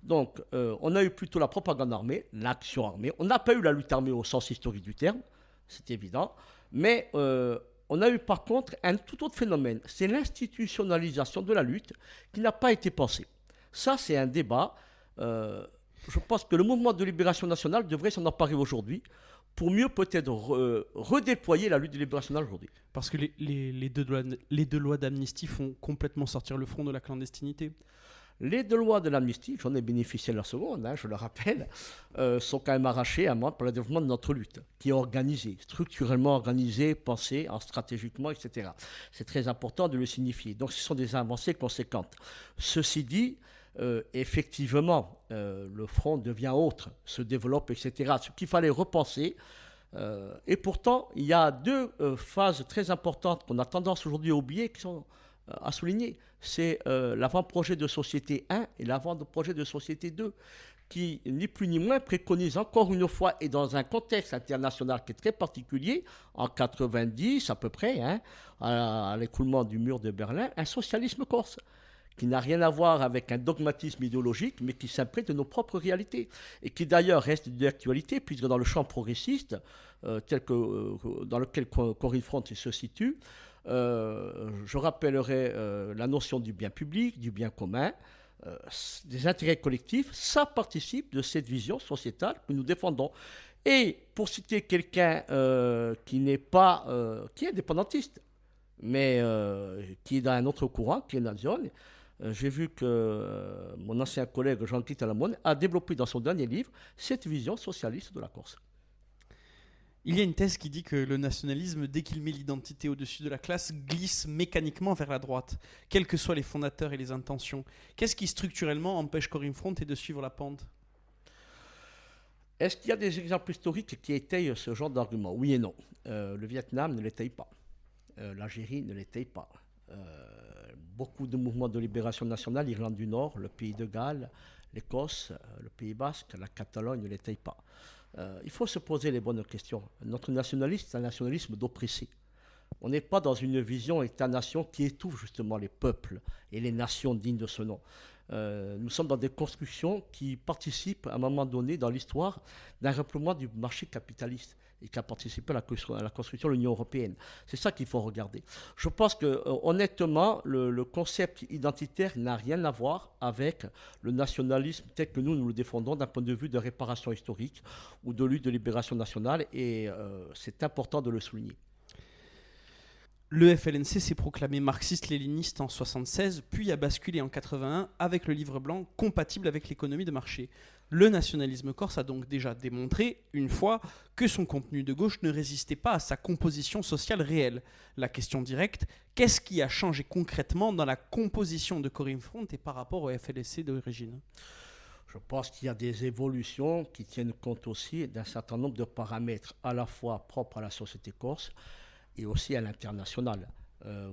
Donc, on a eu plutôt la propagande armée, l'action armée. On n'a pas eu la lutte armée au sens historique du terme, c'est évident. Mais on a eu par contre un tout autre phénomène. C'est l'institutionnalisation de la lutte qui n'a pas été pensée. Ça, c'est un débat. Je pense que le mouvement de libération nationale devrait s'en emparer aujourd'hui pour mieux peut-être redéployer la lutte de libération nationale aujourd'hui. Parce que les deux lois d'amnistie font complètement sortir le front de la clandestinité. Les deux lois de l'amnistie, j'en ai bénéficié la seconde, je le rappelle, sont quand même arrachées à moi pour le développement de notre lutte, qui est organisée, structurellement organisée, pensée, stratégiquement, etc. C'est très important de le signifier. Donc ce sont des avancées conséquentes. Ceci dit, effectivement, le front devient autre, se développe, etc. Ce qu'il fallait repenser. Et pourtant, il y a deux phases très importantes qu'on a tendance aujourd'hui à oublier, qui sont à souligner. C'est l'avant-projet de société 1 et l'avant-projet de société 2, qui, ni plus ni moins, préconisent encore une fois, et dans un contexte international qui est très particulier, en 90 à peu près, à l'écoulement du mur de Berlin, un socialisme corse, qui n'a rien à voir avec un dogmatisme idéologique, mais qui s'imprègne de nos propres réalités, et qui d'ailleurs reste d'actualité, puisque dans le champ progressiste, tel que, dans lequel Corinne Front se situe, je rappellerai la notion du bien public, du bien commun, des intérêts collectifs. Ça participe de cette vision sociétale que nous défendons. Et pour citer quelqu'un qui n'est pas, qui est indépendantiste, mais qui est dans un autre courant, qui est Nazione, j'ai vu que mon ancien collègue Jean-Claude Talamone a développé dans son dernier livre cette vision socialiste de la Corse. Il y a une thèse qui dit que le nationalisme, dès qu'il met l'identité au-dessus de la classe, glisse mécaniquement vers la droite, quels que soient les fondateurs et les intentions. Qu'est-ce qui structurellement empêche Corinne Front de suivre la pente? Est-ce qu'il y a des exemples historiques qui étayent ce genre d'argument? Oui et non. Le Vietnam ne l'étaye pas. L'Algérie ne l'étaye pas. Beaucoup de mouvements de libération nationale, l'Irlande du Nord, le Pays de Galles, l'Écosse, le Pays Basque, la Catalogne ne l'étayent pas. Il faut se poser les bonnes questions. Notre nationalisme, c'est un nationalisme d'oppressé. On n'est pas dans une vision État-nation qui étouffe justement les peuples et les nations dignes de ce nom. Nous sommes dans des constructions qui participent à un moment donné dans l'histoire d'un règlement du marché capitaliste et qui a participé à la construction de l'Union européenne. C'est ça qu'il faut regarder. Je pense que honnêtement, le concept identitaire n'a rien à voir avec le nationalisme tel que nous le défendons d'un point de vue de réparation historique ou de lutte de libération nationale, et c'est important de le souligner. Le FLNC s'est proclamé marxiste-léniniste en 1976, puis a basculé en 1981 avec le livre blanc compatible avec l'économie de marché. Le nationalisme corse a donc déjà démontré, une fois, que son contenu de gauche ne résistait pas à sa composition sociale réelle. La question directe, qu'est-ce qui a changé concrètement dans la composition de Corim Front et par rapport au FLSC d'origine ? Je pense qu'il y a des évolutions qui tiennent compte aussi d'un certain nombre de paramètres à la fois propres à la société corse et aussi à l'international.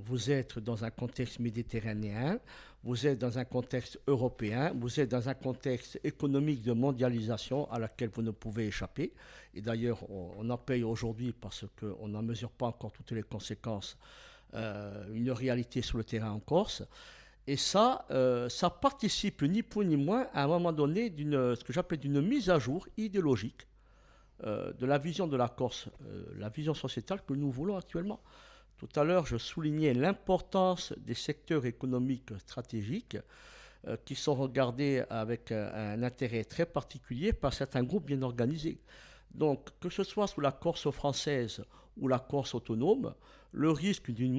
Vous êtes dans un contexte méditerranéen, vous êtes dans un contexte européen, vous êtes dans un contexte économique de mondialisation à laquelle vous ne pouvez échapper. Et d'ailleurs, on en paye aujourd'hui parce qu'on n'en mesure pas encore toutes les conséquences, une réalité sur le terrain en Corse. Et ça participe ni plus ni moins à un moment donné ce que j'appelle d'une mise à jour idéologique de la vision de la Corse, la vision sociétale que nous voulons actuellement. Tout à l'heure, je soulignais l'importance des secteurs économiques stratégiques qui sont regardés avec un intérêt très particulier par certains groupes bien organisés. Donc, que ce soit sous la Corse française ou la Corse autonome, le risque d'une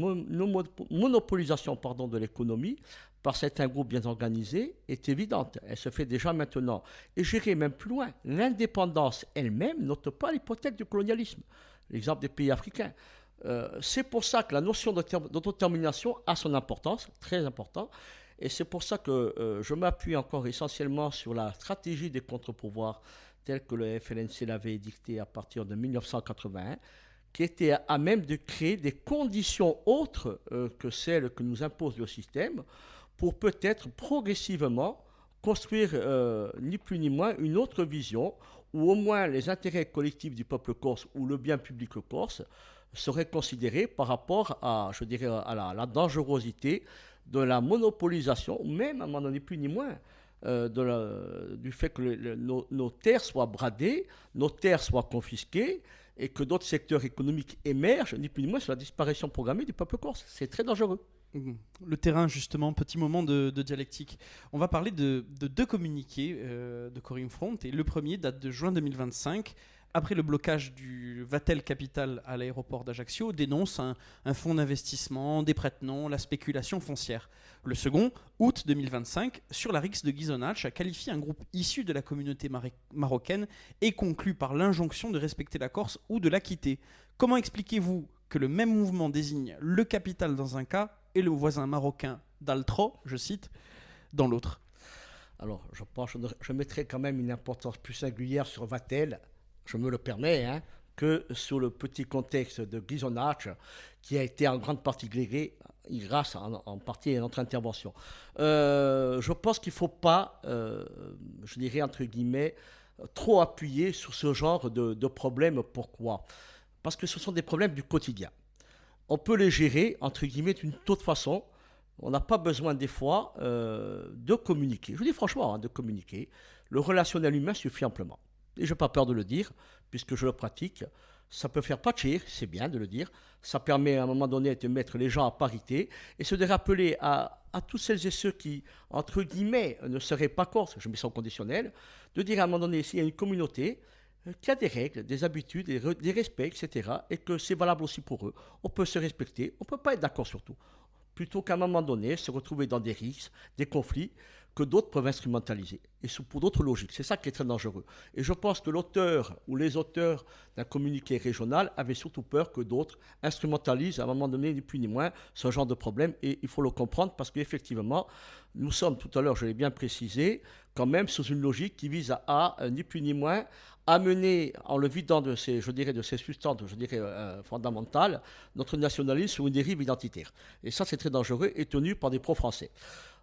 monopolisation de l'économie par certains groupes bien organisés est évidente. Elle se fait déjà maintenant. Et j'irai même plus loin. L'indépendance elle-même n'ôte pas l'hypothèque du colonialisme. L'exemple des pays africains. C'est pour ça que la notion d'autodétermination a son importance, très importante. Et c'est pour ça que je m'appuie encore essentiellement sur la stratégie des contre-pouvoirs telle que le FLNC l'avait édictée à partir de 1981, qui était à même de créer des conditions autres que celles que nous impose le système pour peut-être progressivement construire ni plus ni moins une autre vision où au moins les intérêts collectifs du peuple corse ou le bien public corse seraient considérés par rapport à, je dirais, à la dangerosité de la monopolisation, même à un moment donné plus ni moins, du fait que nos terres soient bradées, nos terres soient confisquées et que d'autres secteurs économiques émergent, ni plus ni moins, sur la disparition programmée du peuple corse. C'est très dangereux. Le terrain, justement, petit moment de dialectique. On va parler de deux communiqués de Corim Front. Et le premier date de juin 2025. Après le blocage du Vatel Capital à l'aéroport d'Ajaccio, dénonce un fonds d'investissement, des prête-noms, la spéculation foncière. Le second, août 2025, sur la rixe de Ghisonaccia, a qualifié un groupe issu de la communauté marocaine et conclu par l'injonction de respecter la Corse ou de la quitter. Comment expliquez-vous que le même mouvement désigne le capital dans un cas et le voisin marocain d'Altro, je cite, dans l'autre ? Alors, je pense que je mettrai quand même une importance plus singulière sur Vatel, je me le permets, que sur le petit contexte de Ghisonaccia, qui a été en grande partie grâce en partie à notre intervention. Je pense qu'il ne faut pas, je dirais entre guillemets, trop appuyer sur ce genre de problèmes. Pourquoi ? Parce que ce sont des problèmes du quotidien. On peut les gérer, entre guillemets, d'une toute façon. On n'a pas besoin des fois de communiquer. Je dis franchement, de communiquer. Le relationnel humain suffit amplement. Et je n'ai pas peur de le dire, puisque je le pratique. Ça peut faire patcher, c'est bien de le dire. Ça permet à un moment donné de mettre les gens à parité et se de rappeler à tous celles et ceux qui, entre guillemets, ne seraient pas corses, je mets ça au conditionnel, de dire à un moment donné, s'il y a une communauté qui a des règles, des habitudes, des respects, etc., et que c'est valable aussi pour eux, on peut se respecter, on ne peut pas être d'accord sur tout. Plutôt qu'à un moment donné, se retrouver dans des risques, des conflits, que d'autres peuvent instrumentaliser, et pour d'autres logiques. C'est ça qui est très dangereux. Et je pense que l'auteur ou les auteurs d'un communiqué régional avaient surtout peur que d'autres instrumentalisent à un moment donné, ni plus ni moins, ce genre de problème. Et il faut le comprendre parce qu'effectivement, nous sommes tout à l'heure, je l'ai bien précisé, quand même sous une logique qui vise à ni plus ni moins, amener, en le vidant de ces, de ces substances, fondamentales, notre nationalisme sur une dérive identitaire. Et ça, c'est très dangereux et tenu par des pro-français.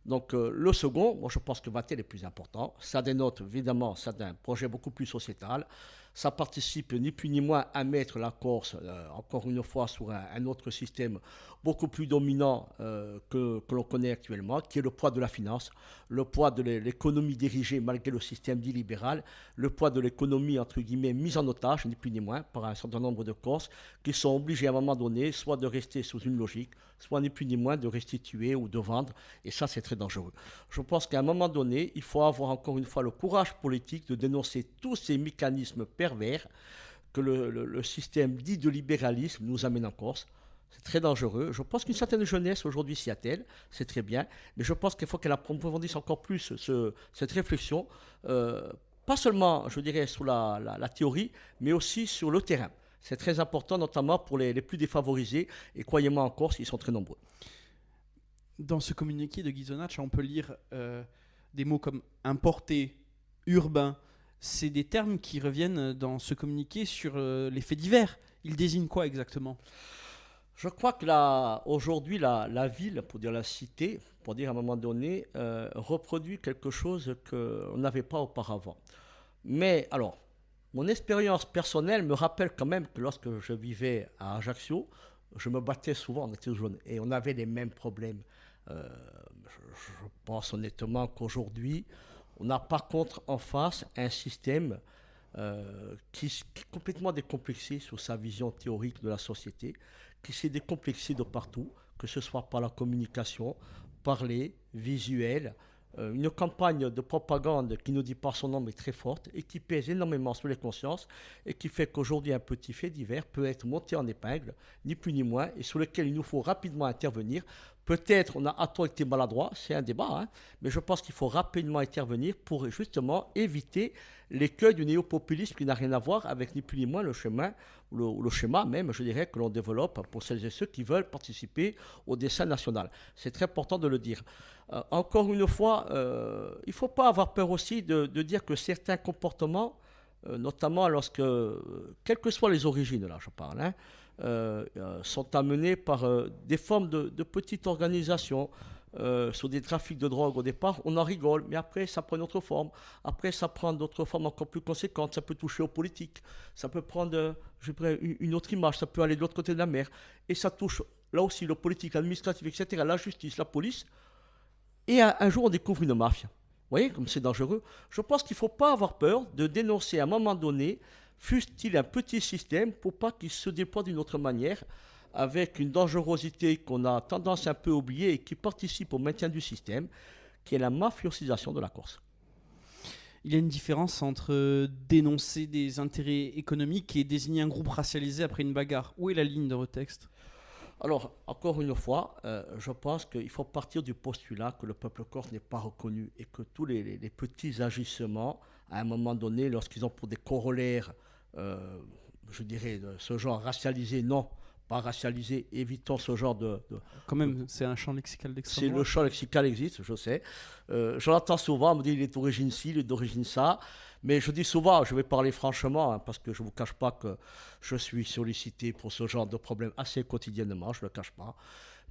Donc le second, moi je pense que Vatel est plus important. Ça dénote évidemment d'un projet beaucoup plus sociétal. Ça participe ni plus ni moins à mettre la Corse, encore une fois, sur un autre système beaucoup plus dominant que l'on connaît actuellement, qui est le poids de la finance, le poids de l'économie dirigée malgré le système dit libéral, le poids de l'économie, entre guillemets, mise en otage, ni plus ni moins, par un certain nombre de Corses qui sont obligés à un moment donné, soit de rester sous une logique, soit ni plus ni moins de restituer ou de vendre. Et ça, c'est très dangereux. Je pense qu'à un moment donné, il faut avoir encore une fois le courage politique de dénoncer tous ces mécanismes pervers que le système dit de libéralisme nous amène en Corse. C'est très dangereux. Je pense qu'une certaine jeunesse aujourd'hui s'y attelle, c'est très bien, mais je pense qu'il faut qu'elle approfondisse encore plus cette réflexion pas seulement, je dirais, sur la théorie, mais aussi sur le terrain. C'est très important, notamment pour les plus défavorisés, et croyez-moi en Corse, ils sont très nombreux. Dans ce communiqué de Ghisonaccia, on peut lire des mots comme importé, urbain. C'est des termes qui reviennent dans ce communiqué sur les faits divers. Ils désignent quoi exactement? Je crois que aujourd'hui, la ville, pour dire la cité, pour dire à un moment donné, reproduit quelque chose qu'on n'avait pas auparavant. Mais alors, mon expérience personnelle me rappelle quand même que lorsque je vivais à Ajaccio, je me battais souvent, on était jeunes, et on avait les mêmes problèmes. Je pense honnêtement qu'aujourd'hui, on a par contre en face un système qui est complètement décomplexé sur sa vision théorique de la société, qui s'est décomplexé de partout, que ce soit par la communication, parler, visuel, une campagne de propagande qui ne dit pas son nom est très forte et qui pèse énormément sur les consciences et qui fait qu'aujourd'hui un petit fait divers peut être monté en épingle, ni plus ni moins, et sur lequel il nous faut rapidement intervenir. Peut-être on a tort été maladroit, c'est un débat, hein, mais je pense qu'il faut rapidement intervenir pour justement éviter l'écueil du néopopulisme qui n'a rien à voir avec ni plus ni moins le chemin, le schéma même, je dirais, que l'on développe pour celles et ceux qui veulent participer au dessein national. C'est très important de le dire. Encore une fois, il ne faut pas avoir peur aussi de dire que certains comportements, notamment lorsque, quelles que soient les origines, là je parle, hein, sont amenés par des formes de petites organisations sur des trafics de drogue au départ, on en rigole, mais après ça prend une autre forme, après ça prend d'autres formes encore plus conséquentes, ça peut toucher aux politiques, ça peut prendre une autre image, ça peut aller de l'autre côté de la mer, et ça touche là aussi le politique, l'administratif, etc., la justice, la police, et un jour on découvre une mafia. Vous voyez comme c'est dangereux. Je pense qu'il ne faut pas avoir peur de dénoncer à un moment donné, fût-il un petit système, pour pas qu'il se déploie d'une autre manière, avec une dangerosité qu'on a tendance un peu à oublier et qui participe au maintien du système, qui est la mafiosisation de la Corse. Il y a une différence entre dénoncer des intérêts économiques et désigner un groupe racialisé après une bagarre. Où est la ligne de votre texte? Alors, encore une fois, je pense qu'il faut partir du postulat que le peuple corse n'est pas reconnu et que tous les petits agissements, à un moment donné, lorsqu'ils ont pour des corollaires, je dirais, de ce genre racialisé, non, pas racialisé, évitons ce genre Quand même, c'est un champ lexical d'extrême droite. C'est le champ lexical existe, je sais. Je l'entends souvent, on me dit il est d'origine ci, il est d'origine ça. Mais je dis souvent, je vais parler franchement, hein, parce que je ne vous cache pas que je suis sollicité pour ce genre de problème assez quotidiennement, je ne le cache pas.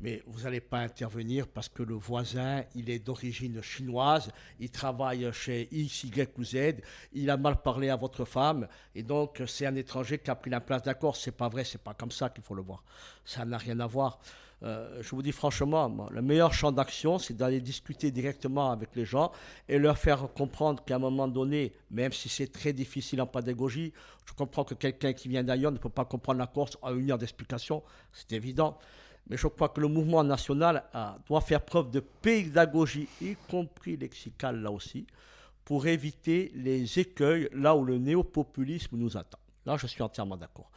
Mais vous n'allez pas intervenir parce que le voisin, il est d'origine chinoise, il travaille chez X, Y ou Z, il a mal parlé à votre femme, et donc c'est un étranger qui a pris la place d'un Corse. C'est pas vrai, c'est pas comme ça qu'il faut le voir. Ça n'a rien à voir. Je vous dis franchement, moi, le meilleur champ d'action, c'est d'aller discuter directement avec les gens et leur faire comprendre qu'à un moment donné, même si c'est très difficile en pédagogie, je comprends que quelqu'un qui vient d'ailleurs ne peut pas comprendre la Corse en une heure d'explication, c'est évident. Mais je crois que le mouvement national doit faire preuve de pédagogie, y compris lexicale là aussi, pour éviter les écueils là où le néopopulisme nous attend. Là, je suis entièrement d'accord.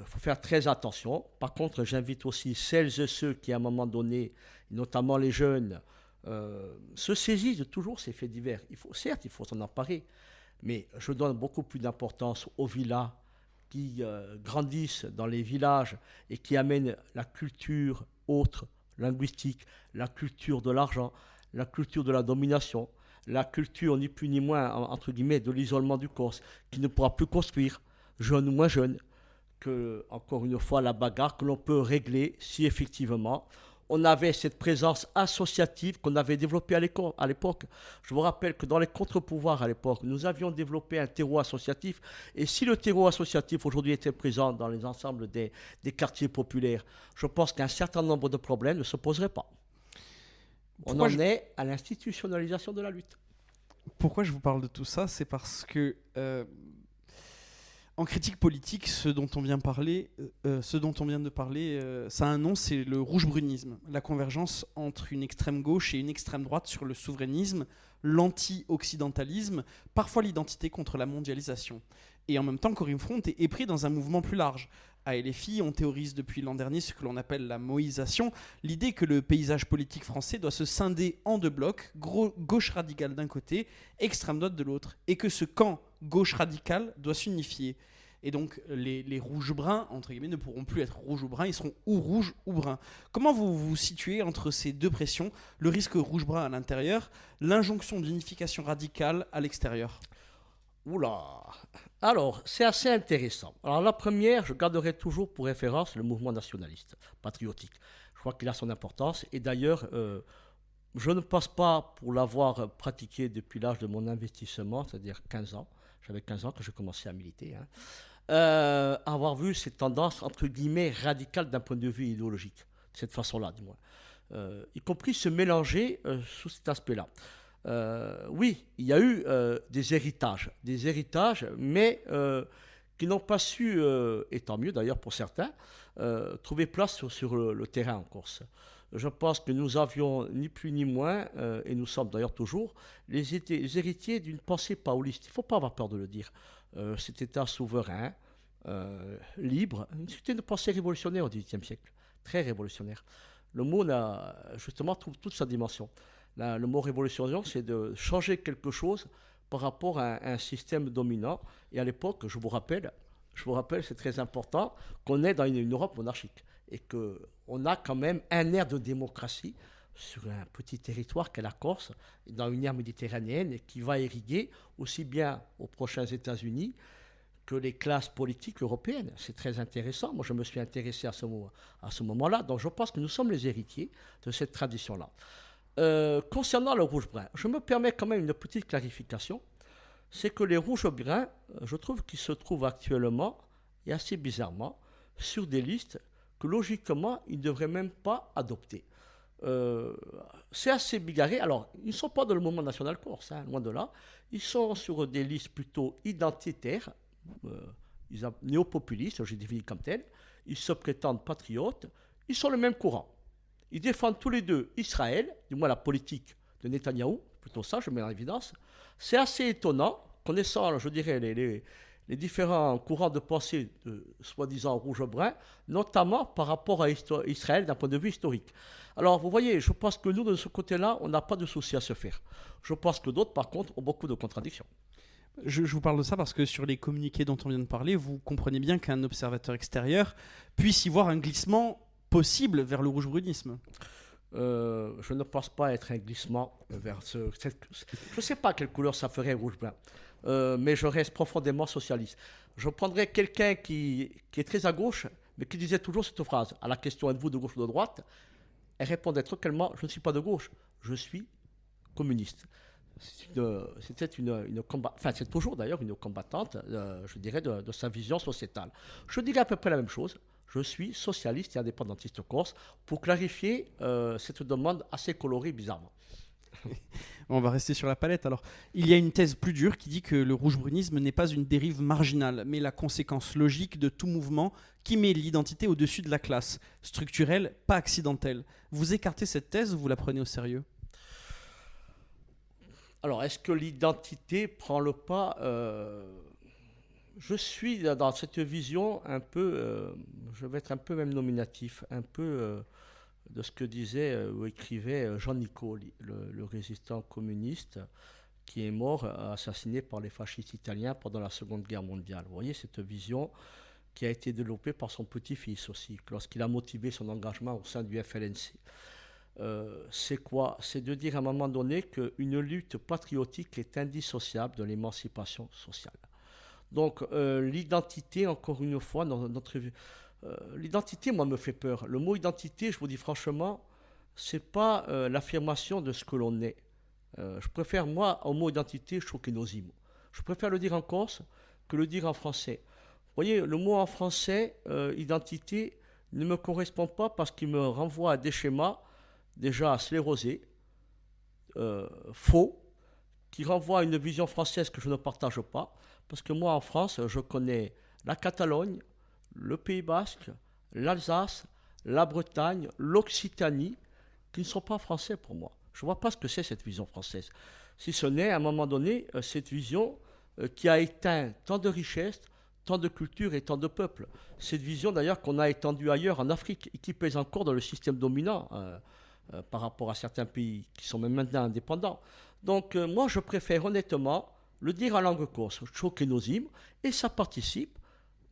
Faut faire très attention. Par contre, j'invite aussi celles et ceux qui, à un moment donné, notamment les jeunes, se saisissent de toujours ces faits divers. Certes, il faut s'en emparer, mais je donne beaucoup plus d'importance aux villas qui grandissent dans les villages et qui amènent la culture autre, linguistique, la culture de l'argent, la culture de la domination, la culture ni plus ni moins, entre guillemets, de l'isolement du Corse, qui ne pourra plus construire, jeune ou moins jeune, que, encore une fois, la bagarre que l'on peut régler si effectivement on avait cette présence associative qu'on avait développée à l'époque. Je vous rappelle que dans les contre-pouvoirs à l'époque, nous avions développé un terreau associatif. Et si le terreau associatif aujourd'hui était présent dans les ensembles des quartiers populaires, je pense qu'un certain nombre de problèmes ne se poseraient pas. On en est à l'institutionnalisation de la lutte. Pourquoi je vous parle de tout ça? C'est parce que en critique politique, ce dont on vient de parler, ça a un nom, c'est le rouge-brunisme, la convergence entre une extrême gauche et une extrême droite sur le souverainisme, l'anti-occidentalisme, parfois l'identité contre la mondialisation. Et en même temps, Corinne Front est pris dans un mouvement plus large. À LFI, on théorise depuis l'an dernier ce que l'on appelle la moïsation, l'idée que le paysage politique français doit se scinder en deux blocs, gauche radicale d'un côté, extrême droite de l'autre, et que ce camp gauche radicale doit s'unifier. Et donc les rouges-bruns, entre guillemets, ne pourront plus être rouges ou bruns, ils seront ou rouges ou bruns. Comment vous vous situez entre ces deux pressions, le risque rouge-brun à l'intérieur, l'injonction d'unification radicale à l'extérieur? Oula. Alors, c'est assez intéressant. Alors, la première, je garderai toujours pour référence le mouvement nationaliste, patriotique. Je crois qu'il a son importance. Et d'ailleurs, je ne pense pas, pour l'avoir pratiqué depuis l'âge de mon investissement, c'est-à-dire 15 ans, j'avais 15 ans quand j'ai commencé à militer, avoir vu ces tendances, entre guillemets, radicales d'un point de vue idéologique, de cette façon-là, du moins. Y compris se mélanger sous cet aspect-là. Oui, il y a eu des héritages, mais qui n'ont pas su, et tant mieux d'ailleurs pour certains, trouver place sur le terrain en Corse. Je pense que nous avions ni plus ni moins, et nous sommes d'ailleurs toujours, les héritiers d'une pensée pauliste. Il ne faut pas avoir peur de le dire. Cet État souverain, libre, c'était une pensée révolutionnaire au XVIIIe siècle, très révolutionnaire. Le mot justement trouve toute sa dimension. Le mot révolution, c'est de changer quelque chose par rapport à un système dominant. Et à l'époque, je vous rappelle, c'est très important, qu'on est dans une Europe monarchique et qu'on a quand même un air de démocratie sur un petit territoire qu'est la Corse, dans une aire méditerranéenne et qui va irriguer aussi bien aux prochains États-Unis que les classes politiques européennes. C'est très intéressant. Moi, je me suis intéressé à ce moment-là. Donc, je pense que nous sommes les héritiers de cette tradition-là. Concernant le rouge-brun, je me permets quand même une petite clarification. C'est que les rouges-bruns, je trouve qu'ils se trouvent actuellement, et assez bizarrement, sur des listes que logiquement, ils ne devraient même pas adopter. C'est assez bigarré. Alors, ils ne sont pas dans le mouvement national corse, loin de là. Ils sont sur des listes plutôt identitaires, néo-populistes, je définis comme tels. Ils se prétendent patriotes. Ils sont le même courant. Ils défendent tous les deux Israël, du moins la politique de Netanyahou, plutôt ça, je mets en évidence. C'est assez étonnant, connaissant, je dirais, les différents courants de pensée, soi-disant rouge-brun, notamment par rapport à Israël d'un point de vue historique. Alors, vous voyez, je pense que nous, de ce côté-là, on n'a pas de souci à se faire. Je pense que d'autres, par contre, ont beaucoup de contradictions. Je vous parle de ça parce que sur les communiqués dont on vient de parler, vous comprenez bien qu'un observateur extérieur puisse y voir un glissement possible vers le rouge-brunisme. Je ne pense pas être un glissement vers je ne sais pas quelle couleur ça ferait rouge-brun, mais je reste profondément socialiste. Je prendrais quelqu'un qui est très à gauche, mais qui disait toujours cette phrase à la question êtes-vous de gauche ou de droite, elle répondait tranquillement je ne suis pas de gauche, je suis communiste. C'est toujours d'ailleurs une combattante, je dirais, de sa vision sociétale. Je dirais à peu près la même chose. Je suis socialiste et indépendantiste corse, pour clarifier cette demande assez colorée bizarrement. On va rester sur la palette alors. Il y a une thèse plus dure qui dit que le rouge-brunisme n'est pas une dérive marginale, mais la conséquence logique de tout mouvement qui met l'identité au-dessus de la classe, structurelle, pas accidentelle. Vous écartez cette thèse ou vous la prenez au sérieux ? Alors, est-ce que l'identité prend le pas Je suis dans cette vision un peu, je vais être un peu même nominatif, un peu de ce que disait ou écrivait Jean Nicole, le résistant communiste qui est mort, assassiné par les fascistes italiens pendant la Seconde Guerre mondiale. Vous voyez cette vision qui a été développée par son petit-fils aussi, lorsqu'il a motivé son engagement au sein du FLNC. C'est quoi ? C'est de dire à un moment donné qu'une lutte patriotique est indissociable de l'émancipation sociale. Donc l'identité, encore une fois, l'identité, moi, me fait peur. Le mot identité, je vous dis franchement, c'est pas l'affirmation de ce que l'on est. Je préfère, moi, au mot identité, choquenosimo. Je préfère le dire en corse que le dire en français. Vous voyez, le mot en français, identité, ne me correspond pas parce qu'il me renvoie à des schémas déjà sclérosés, faux, qui renvoient à une vision française que je ne partage pas. Parce que moi, en France, je connais la Catalogne, le Pays Basque, l'Alsace, la Bretagne, l'Occitanie, qui ne sont pas français pour moi. Je ne vois pas ce que c'est cette vision française. Si ce n'est, à un moment donné, cette vision qui a éteint tant de richesses, tant de cultures et tant de peuples. Cette vision d'ailleurs qu'on a étendue ailleurs en Afrique et qui pèse encore dans le système dominant par rapport à certains pays qui sont même maintenant indépendants. Donc moi je préfère honnêtement le dire en langue corse, Chokenosime, et ça participe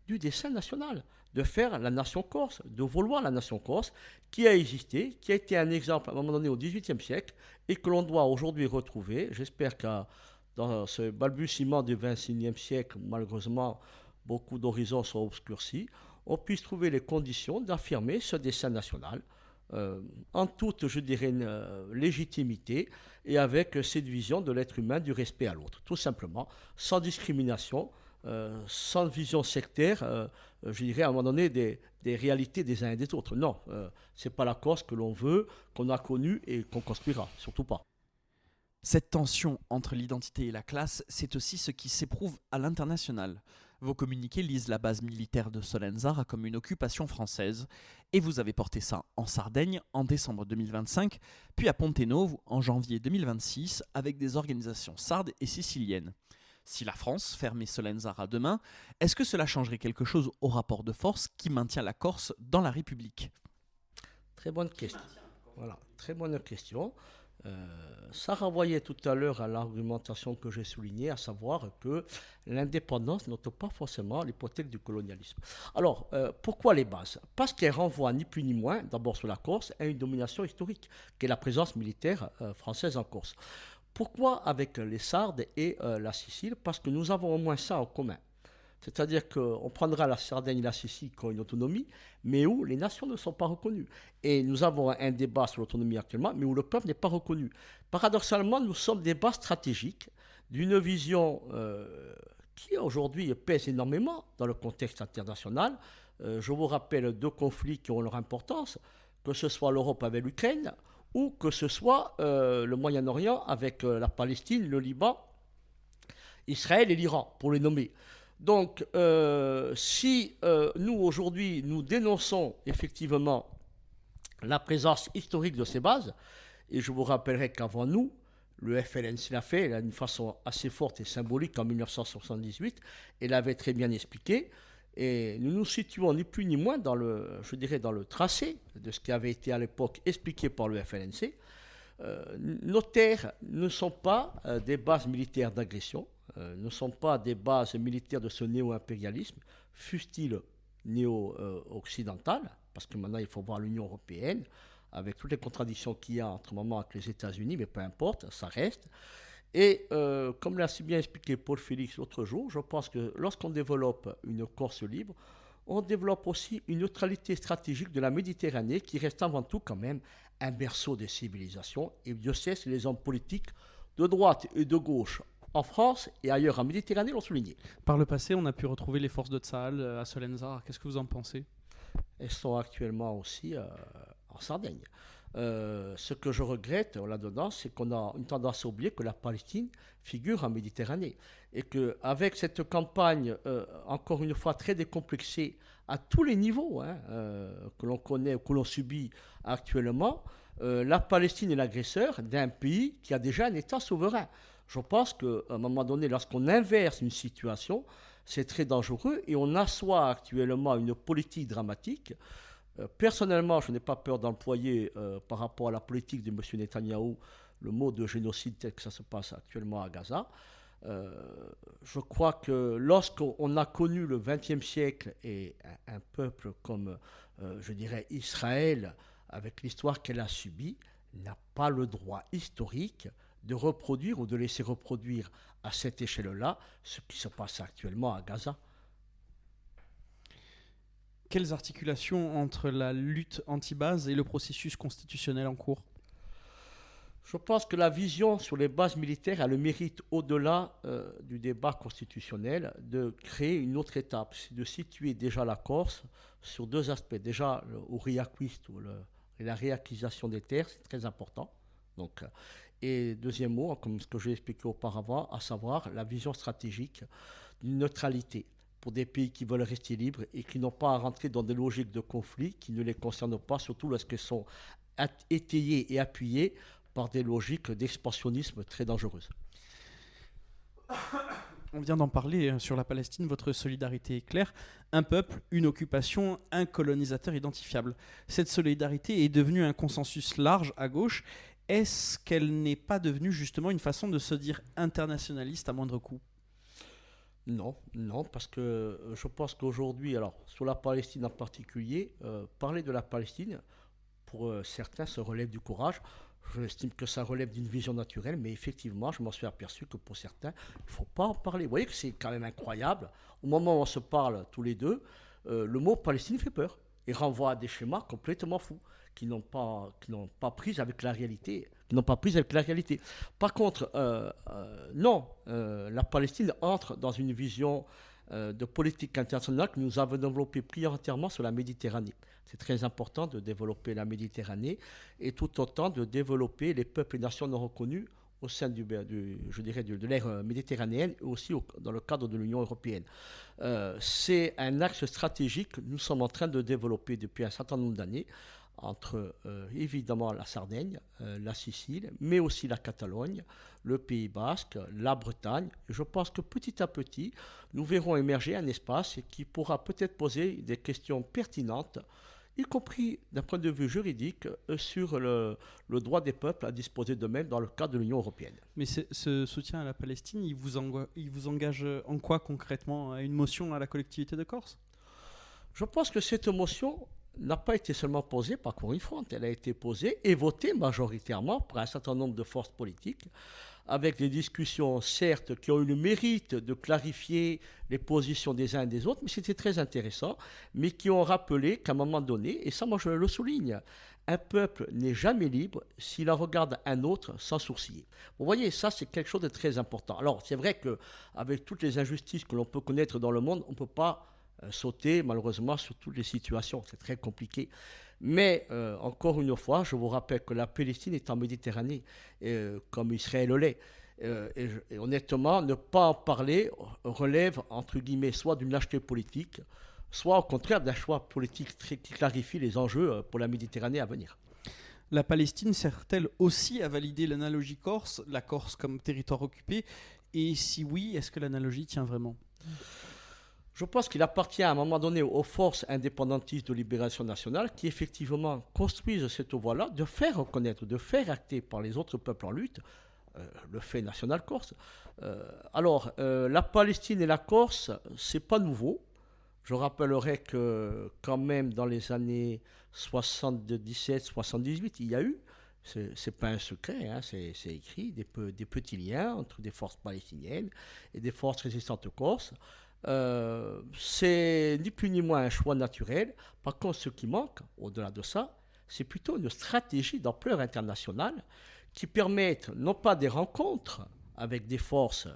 du dessein national, de faire la nation corse, de vouloir la nation corse, qui a existé, qui a été un exemple à un moment donné au XVIIIe siècle, et que l'on doit aujourd'hui retrouver. J'espère que dans ce balbutiement du XXIe siècle, malheureusement, beaucoup d'horizons sont obscurcis, on puisse trouver les conditions d'affirmer ce dessein national, en toute, je dirais, légitimité, et avec cette vision de l'être humain, du respect à l'autre, tout simplement, sans discrimination, sans vision sectaire, je dirais à un moment donné des réalités des uns et des autres. Non, ce n'est pas la Corse que l'on veut, qu'on a connue et qu'on construira, surtout pas. Cette tension entre l'identité et la classe, c'est aussi ce qui s'éprouve à l'international. Vos communiqués lisent la base militaire de Solenzara comme une occupation française, et vous avez porté ça en Sardaigne en décembre 2025, puis à Ponte Novo en janvier 2026 avec des organisations sardes et siciliennes. Si la France fermait Solenzara demain, est-ce que cela changerait quelque chose au rapport de force qui maintient la Corse dans la République ? Très bonne question. Voilà, très bonne question. Ça renvoyait tout à l'heure à l'argumentation que j'ai soulignée, à savoir que l'indépendance n'ôte pas forcément l'hypothèque du colonialisme. Alors, pourquoi les bases ? Parce qu'elles renvoient ni plus ni moins, d'abord sur la Corse, à une domination historique, qui est la présence militaire française en Corse. Pourquoi avec les Sardes et la Sicile ? Parce que nous avons au moins ça en commun. C'est-à-dire qu'on prendra la Sardaigne et la Sicile comme une autonomie, mais où les nations ne sont pas reconnues. Et nous avons un débat sur l'autonomie actuellement, mais où le peuple n'est pas reconnu. Paradoxalement, nous sommes des bases stratégiques d'une vision qui aujourd'hui pèse énormément dans le contexte international. Je vous rappelle deux conflits qui ont leur importance, que ce soit l'Europe avec l'Ukraine, ou que ce soit le Moyen-Orient avec la Palestine, le Liban, Israël et l'Iran, pour les nommer. Donc, si nous, aujourd'hui, nous dénonçons effectivement la présence historique de ces bases, et je vous rappellerai qu'avant nous, le FLNC l'a fait d'une façon assez forte et symbolique en 1978, et l'avait très bien expliqué, et nous nous situons ni plus ni moins dans le, je dirais, dans le tracé de ce qui avait été à l'époque expliqué par le FLNC. Nos terres ne sont pas des bases militaires d'agression, ne sont pas des bases militaires de ce néo-impérialisme, fût-il néo-occidental, parce que maintenant il faut voir l'Union européenne, avec toutes les contradictions qu'il y a entre moment avec les États-Unis, mais peu importe, ça reste. Et comme l'a si bien expliqué Paul Félix l'autre jour, je pense que lorsqu'on développe une Corse libre, on développe aussi une neutralité stratégique de la Méditerranée qui reste avant tout quand même un berceau des civilisations. Et Dieu sait si les hommes politiques de droite et de gauche en France et ailleurs en Méditerranée l'ont souligné. Par le passé, on a pu retrouver les forces de Tsahal à Solenzara. Qu'est-ce que vous en pensez ? Elles sont actuellement aussi en Sardaigne. Ce que je regrette là-dedans, c'est qu'on a une tendance à oublier que la Palestine figure en Méditerranée. Et qu'avec cette campagne, encore une fois, très décomplexée à tous les niveaux que l'on connaît ou que l'on subit actuellement, la Palestine est l'agresseur d'un pays qui a déjà un État souverain. Je pense qu'à un moment donné, lorsqu'on inverse une situation, c'est très dangereux et on assoit actuellement une politique dramatique. Personnellement, je n'ai pas peur d'employer par rapport à la politique de M. Netanyahou le mot de génocide tel que ça se passe actuellement à Gaza. Je crois que lorsqu'on a connu le XXe siècle et un peuple comme, je dirais, Israël, avec l'histoire qu'elle a subie, n'a pas le droit historique de reproduire ou de laisser reproduire à cette échelle-là ce qui se passe actuellement à Gaza. Quelles articulations entre la lutte anti-base et le processus constitutionnel en cours ? Je pense que la vision sur les bases militaires a le mérite, au-delà du débat constitutionnel, de créer une autre étape, c'est de situer déjà la Corse sur deux aspects. Déjà, au Riaquist, la réacquisition des terres, c'est très important. Donc, et deuxième mot, comme ce que j'ai expliqué auparavant, à savoir la vision stratégique d'une neutralité pour des pays qui veulent rester libres et qui n'ont pas à rentrer dans des logiques de conflit qui ne les concernent pas, surtout lorsqu'elles sont étayées et appuyées par des logiques d'expansionnisme très dangereuses. On vient d'en parler sur la Palestine, votre solidarité est claire. Un peuple, une occupation, un colonisateur identifiable. Cette solidarité est devenue un consensus large à gauche. Est-ce qu'elle n'est pas devenue justement une façon de se dire internationaliste à moindre coût? Non, non, parce que je pense qu'aujourd'hui, alors sur la Palestine en particulier, parler de la Palestine, pour certains, ça relève du courage. J'estime que ça relève d'une vision naturelle, mais effectivement, je m'en suis aperçu que pour certains, il ne faut pas en parler. Vous voyez que c'est quand même incroyable. Au moment où on se parle tous les deux, le mot Palestine fait peur et renvoie à des schémas complètement fous qui n'ont pas prise avec la réalité. Qui n'ont pas prise avec la réalité. Par contre, non, la Palestine entre dans une vision de politique internationale que nous avons développée prioritairement sur la Méditerranée. C'est très important de développer la Méditerranée et tout autant de développer les peuples et nations non reconnus au sein je dirais de l'ère méditerranéenne et aussi dans le cadre de l'Union européenne. C'est un axe stratégique que nous sommes en train de développer depuis un certain nombre d'années entre évidemment la Sardaigne, la Sicile, mais aussi la Catalogne, le Pays Basque, la Bretagne. Je pense que petit à petit, nous verrons émerger un espace qui pourra peut-être poser des questions pertinentes, y compris d'un point de vue juridique, sur le droit des peuples à disposer d'eux-mêmes dans le cadre de l'Union européenne. Mais ce soutien à la Palestine, il vous engage en quoi concrètement? À une motion à la collectivité de Corse? Je pense que cette motion n'a pas été seulement posée par Corinne Front, elle a été posée et votée majoritairement par un certain nombre de forces politiques, avec des discussions, certes, qui ont eu le mérite de clarifier les positions des uns et des autres, mais c'était très intéressant, mais qui ont rappelé qu'à un moment donné, et ça moi je le souligne, un peuple n'est jamais libre s'il en regarde un autre sans sourciller. Vous voyez, ça c'est quelque chose de très important. Alors c'est vrai qu'avec toutes les injustices que l'on peut connaître dans le monde, on ne peut pas sauter malheureusement sur toutes les situations, c'est très compliqué. Mais encore une fois, je vous rappelle que la Palestine est en Méditerranée, comme Israël l'est. Et honnêtement, ne pas en parler relève, entre guillemets, soit d'une lâcheté politique, soit au contraire d'un choix politique qui clarifie les enjeux pour la Méditerranée à venir. La Palestine sert-elle aussi à valider l'analogie corse, la Corse comme territoire occupé? Et si oui, est-ce que l'analogie tient vraiment? Je pense qu'il appartient à un moment donné aux forces indépendantistes de libération nationale qui effectivement construisent cette voie-là, de faire reconnaître, de faire acter par les autres peuples en lutte le fait national corse. La Palestine et la Corse, c'est pas nouveau. Je rappellerai que quand même dans les années 77-78, il y a eu, c'est pas un secret, hein, c'est écrit, des petits liens entre des forces palestiniennes et des forces résistantes corses. C'est ni plus ni moins un choix naturel. Par contre, ce qui manque, au-delà de ça, c'est plutôt une stratégie d'ampleur internationale qui permette non pas des rencontres avec des forces,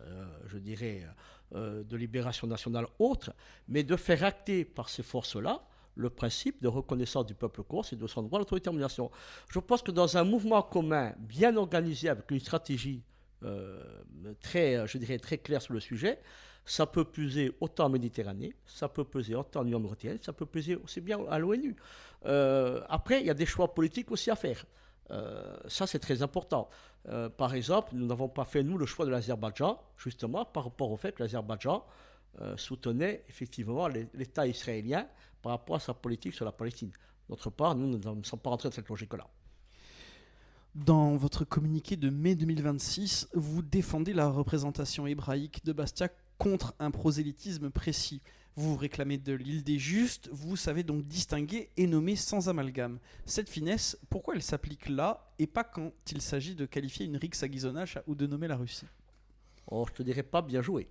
je dirais, de libération nationale autres, mais de faire acter par ces forces-là le principe de reconnaissance du peuple corse et de son droit à l'autodétermination. Je pense que dans un mouvement commun bien organisé avec une stratégie je dirais, très claire sur le sujet, ça peut peser autant en Méditerranée, ça peut peser autant en Union européenne, ça peut peser aussi bien à l'ONU. Après, il y a des choix politiques aussi à faire. Ça, c'est très important. Par exemple, nous n'avons pas fait, nous, le choix de l'Azerbaïdjan, justement, par rapport au fait que l'Azerbaïdjan soutenait effectivement l'État israélien par rapport à sa politique sur la Palestine. D'autre part, nous ne sommes pas rentrés dans cette logique-là. Dans votre communiqué de mai 2026, vous défendez la représentation hébraïque de Bastia contre un prosélytisme précis. Vous vous réclamez de l'île des Justes, vous savez donc distinguer et nommer sans amalgame. Cette finesse, pourquoi elle s'applique là et pas quand il s'agit de qualifier une rixe à Ghisonaccia ou de nommer la Russie? Oh, je te dirais pas bien joué.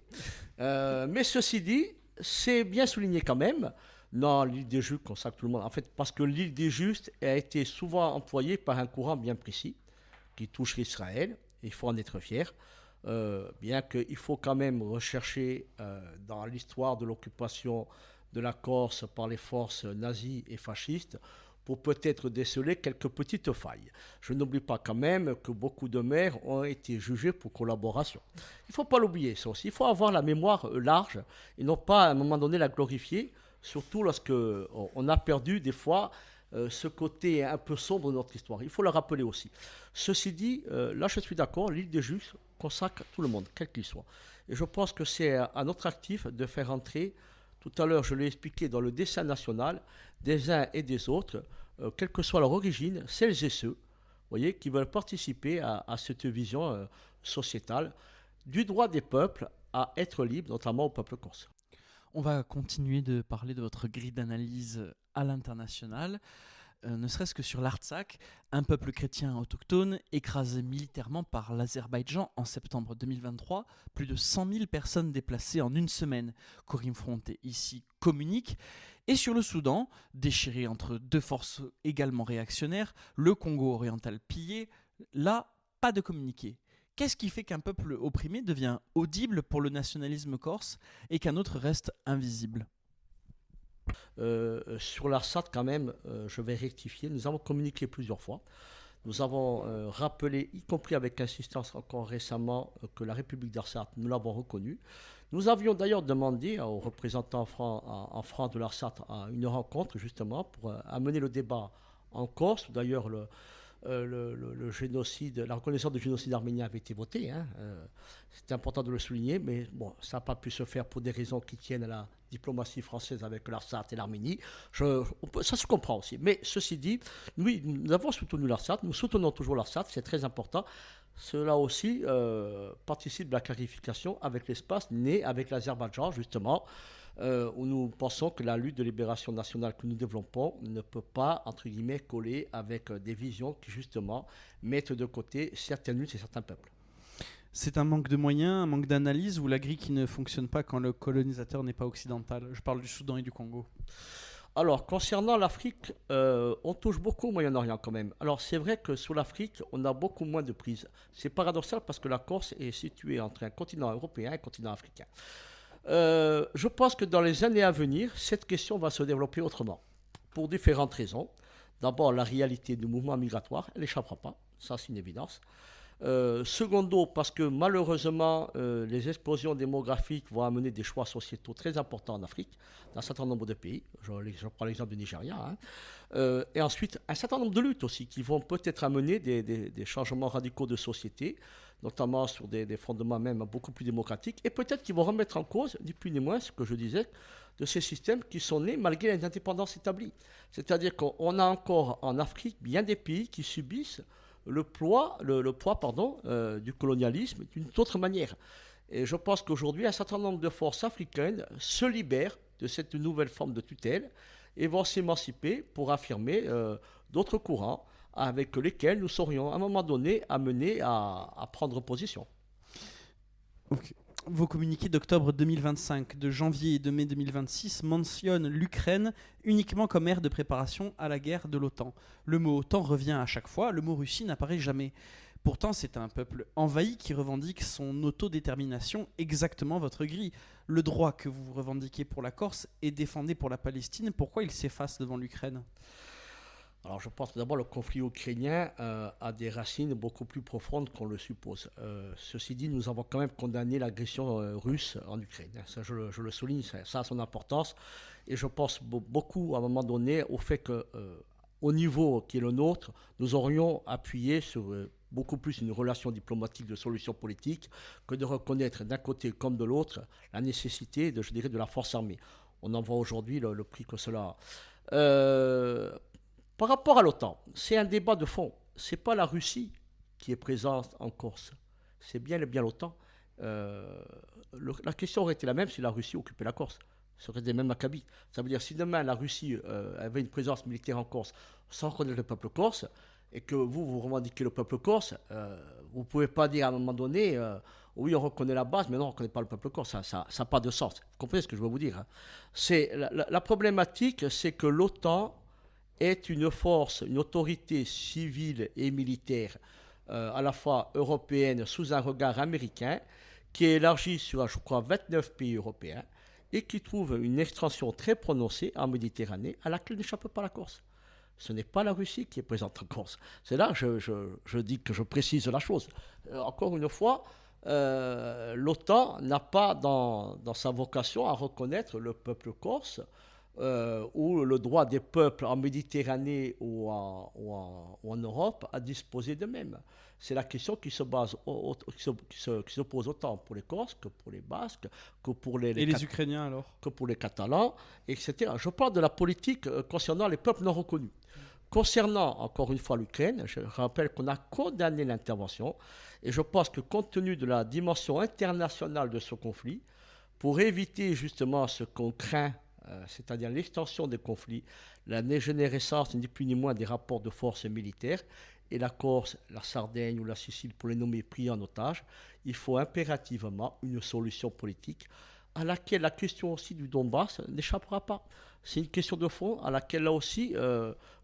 Mais ceci dit, c'est bien souligné quand même. Non, l'île des Justes consacre tout le monde. En fait, parce que l'île des Justes a été souvent employée par un courant bien précis qui touche Israël. Il faut en être fier. Bien qu'il faut quand même rechercher dans l'histoire de l'occupation de la Corse par les forces nazies et fascistes pour peut-être déceler quelques petites failles. Je n'oublie pas quand même que beaucoup de maires ont été jugés pour collaboration. Il ne faut pas l'oublier, ça aussi. Il faut avoir la mémoire large et non pas à un moment donné la glorifier, surtout lorsque on a perdu des fois ce côté un peu sombre de notre histoire. Il faut le rappeler aussi. Ceci dit, là je suis d'accord, l'île des Juifs consacre tout le monde, quel qu'il soit. Et je pense que c'est à notre actif de faire entrer, tout à l'heure je l'ai expliqué, dans le dessein national des uns et des autres, quelle que soit leur origine, celles et ceux, voyez, qui veulent participer à cette vision sociétale du droit des peuples à être libres, notamment au peuple corse. On va continuer de parler de votre grille d'analyse à l'international, ne serait-ce que sur l'Artsakh, un peuple chrétien autochtone écrasé militairement par l'Azerbaïdjan en septembre 2023, plus de 100 000 personnes déplacées en une semaine. Corim Fronte ici communique. Et sur le Soudan, déchiré entre deux forces également réactionnaires, le Congo oriental pillé, là, pas de communiqué. Qu'est-ce qui fait qu'un peuple opprimé devient audible pour le nationalisme corse et qu'un autre reste invisible ? Sur l'Arsat, quand même, je vais rectifier. Nous avons communiqué plusieurs fois. Nous avons rappelé, y compris avec insistance encore récemment, que la République d'Arsat, nous l'avons reconnue. Nous avions d'ailleurs demandé aux représentants en France de l'Arsat une rencontre, justement, pour amener le débat en Corse. D'ailleurs, le génocide, la reconnaissance du génocide arménien avait été votée. C'est important de le souligner, mais bon, ça n'a pas pu se faire pour des raisons qui tiennent à la diplomatie française avec l'Arsat et l'Arménie. Ça se comprend aussi. Mais ceci dit, oui, nous avons soutenu l'Arsat, nous soutenons toujours l'Arsat, c'est très important. Cela aussi participe de la clarification avec l'espace né avec l'Azerbaïdjan, justement, où nous pensons que la lutte de libération nationale que nous développons ne peut pas, entre guillemets, coller avec des visions qui, justement, mettent de côté certaines luttes et certains peuples. C'est un manque de moyens, un manque d'analyse ou la grille qui ne fonctionne pas quand le colonisateur n'est pas occidental ? Je parle du Soudan et du Congo. Alors, concernant l'Afrique, on touche beaucoup au Moyen-Orient quand même. Alors, c'est vrai que sur l'Afrique, on a beaucoup moins de prise. C'est paradoxal parce que la Corse est située entre un continent européen et un continent africain. Je pense que dans les années à venir, cette question va se développer autrement, pour différentes raisons. D'abord, la réalité du mouvement migratoire, elle n'échappera pas, ça c'est une évidence. Secondo, parce que malheureusement, les explosions démographiques vont amener des choix sociétaux très importants en Afrique, dans un certain nombre de pays. Je prends l'exemple du Nigeria. Et ensuite, un certain nombre de luttes aussi, qui vont peut-être amener des changements radicaux de société, notamment sur des fondements même beaucoup plus démocratiques, et peut-être qui vont remettre en cause, ni plus ni moins, ce que je disais, de ces systèmes qui sont nés malgré les indépendances établies. C'est-à-dire qu'on a encore en Afrique bien des pays qui subissent le poids du colonialisme d'une autre manière. Et je pense qu'aujourd'hui, un certain nombre de forces africaines se libèrent de cette nouvelle forme de tutelle et vont s'émanciper pour affirmer d'autres courants avec lesquels nous serions à un moment donné amenés à prendre position. Okay. Vos communiqués d'octobre 2025, de janvier et de mai 2026 mentionnent l'Ukraine uniquement comme aire de préparation à la guerre de l'OTAN. Le mot OTAN revient à chaque fois, le mot Russie n'apparaît jamais. Pourtant, c'est un peuple envahi qui revendique son autodétermination, exactement votre grille. Le droit que vous revendiquez pour la Corse et défendez pour la Palestine, pourquoi il s'efface devant l'Ukraine ? Alors je pense que d'abord le conflit ukrainien a des racines beaucoup plus profondes qu'on le suppose. Ceci dit, nous avons quand même condamné l'agression russe en Ukraine. Ça, je le souligne, ça a son importance. Et je pense beaucoup à un moment donné au fait qu'au niveau qui est le nôtre, nous aurions appuyé sur beaucoup plus une relation diplomatique de solution politique que de reconnaître d'un côté comme de l'autre la nécessité de la force armée. On en voit aujourd'hui le prix que cela a. Par rapport à l'OTAN, c'est un débat de fond. Ce n'est pas la Russie qui est présente en Corse. C'est bien l'OTAN. La question aurait été la même si la Russie occupait la Corse. Ça aurait été même acabit. Ça veut dire si demain la Russie avait une présence militaire en Corse sans reconnaître le peuple corse et que vous revendiquez le peuple corse, vous ne pouvez pas dire à un moment donné oui, on reconnaît la base, mais non, on ne reconnaît pas le peuple corse. Ça n'a pas de sens. Vous comprenez ce que je veux vous dire, hein. La problématique, c'est que l'OTAN est une force, une autorité civile et militaire à la fois européenne sous un regard américain qui est élargie sur, je crois, 29 pays européens et qui trouve une extension très prononcée en Méditerranée à laquelle n'échappe pas la Corse. Ce n'est pas la Russie qui est présente en Corse. C'est là que je dis que je précise la chose. Encore une fois, l'OTAN n'a pas dans sa vocation à reconnaître le peuple corse ou le droit des peuples en Méditerranée ou en Europe à disposer d'eux-mêmes. C'est la question qui se pose autant pour les Corses que pour les Basques, que pour Et les Ukrainiens alors? que pour les Catalans, etc. Je parle de la politique concernant les peuples non reconnus. Concernant, encore une fois, l'Ukraine, je rappelle qu'on a condamné l'intervention et je pense que compte tenu de la dimension internationale de ce conflit, pour éviter justement ce qu'on craint, c'est-à-dire l'extension des conflits, la dégénérescence ni plus ni moins des rapports de force militaires, et la Corse, la Sardaigne ou la Sicile, pour les nommer, pris en otage, il faut impérativement une solution politique à laquelle la question aussi du Donbass n'échappera pas. C'est une question de fond à laquelle, là aussi,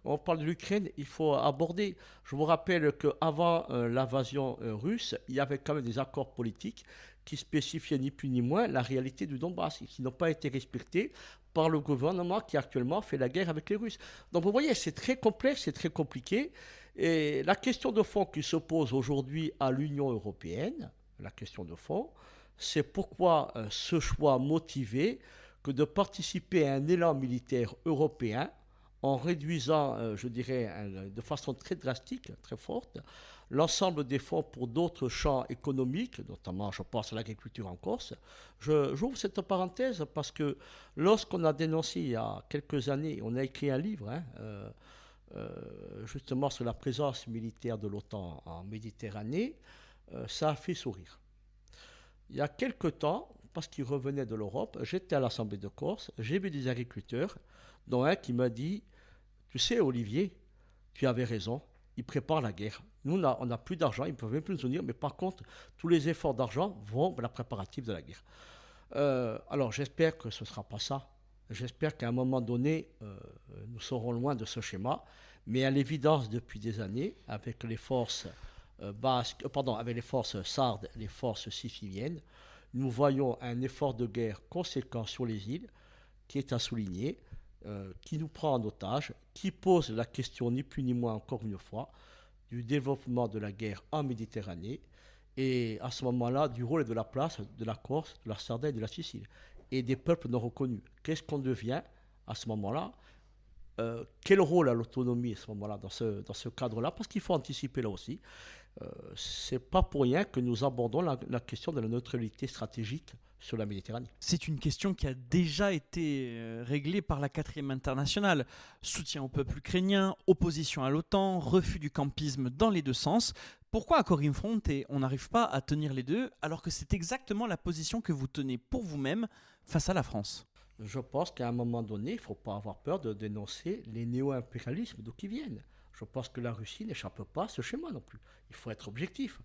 on parle de l'Ukraine, il faut aborder. Je vous rappelle qu'avant l'invasion russe, il y avait quand même des accords politiques qui spécifiaient ni plus ni moins la réalité du Donbass et qui n'ont pas été respectés par le gouvernement qui actuellement fait la guerre avec les Russes. Donc vous voyez, c'est très complexe, c'est très compliqué. Et la question de fond qui se pose aujourd'hui à l'Union européenne, la question de fond, c'est pourquoi ce choix motivé que de participer à un élan militaire européen en réduisant, je dirais, de façon très drastique, très forte, l'ensemble des fonds pour d'autres champs économiques, notamment je pense à l'agriculture en Corse. J'ouvre cette parenthèse parce que lorsqu'on a dénoncé il y a quelques années, on a écrit un livre, justement sur la présence militaire de l'OTAN en Méditerranée, ça a fait sourire. Il y a quelque temps, parce qu'il revenait de l'Europe, j'étais à l'Assemblée de Corse, j'ai vu des agriculteurs, dont un qui m'a dit, tu sais Olivier, tu avais raison, ils préparent la guerre. Nous, on n'a plus d'argent, ils ne peuvent même plus nous unir, mais par contre, tous les efforts d'argent vont vers la préparative de la guerre. Alors j'espère que ce ne sera pas ça. J'espère qu'à un moment donné, nous serons loin de ce schéma, mais à l'évidence, depuis des années, avec les forces avec les forces sardes, les forces siciliennes, nous voyons un effort de guerre conséquent sur les îles, qui est à souligner, qui nous prend en otage, qui pose la question ni plus ni moins encore une fois du développement de la guerre en Méditerranée et à ce moment-là du rôle et de la place de la Corse, de la Sardaigne et de la Sicile et des peuples non reconnus. Qu'est-ce qu'on devient à ce moment-là? Quel rôle a l'autonomie à ce moment-là dans ce cadre-là? Parce qu'il faut anticiper là aussi. C'est pas pour rien que nous abordons la question de la neutralité stratégique sur la Méditerranée. C'est une question qui a déjà été réglée par la 4e internationale. Soutien au peuple ukrainien, opposition à l'OTAN, refus du campisme dans les deux sens. Pourquoi à Corim Front on n'arrive pas à tenir les deux alors que c'est exactement la position que vous tenez pour vous-même face à la France? Je pense qu'à un moment donné, il ne faut pas avoir peur de dénoncer les néo-impérialismes d'où ils viennent. Je pense que la Russie n'échappe pas à ce schéma non plus. Il faut être objectif.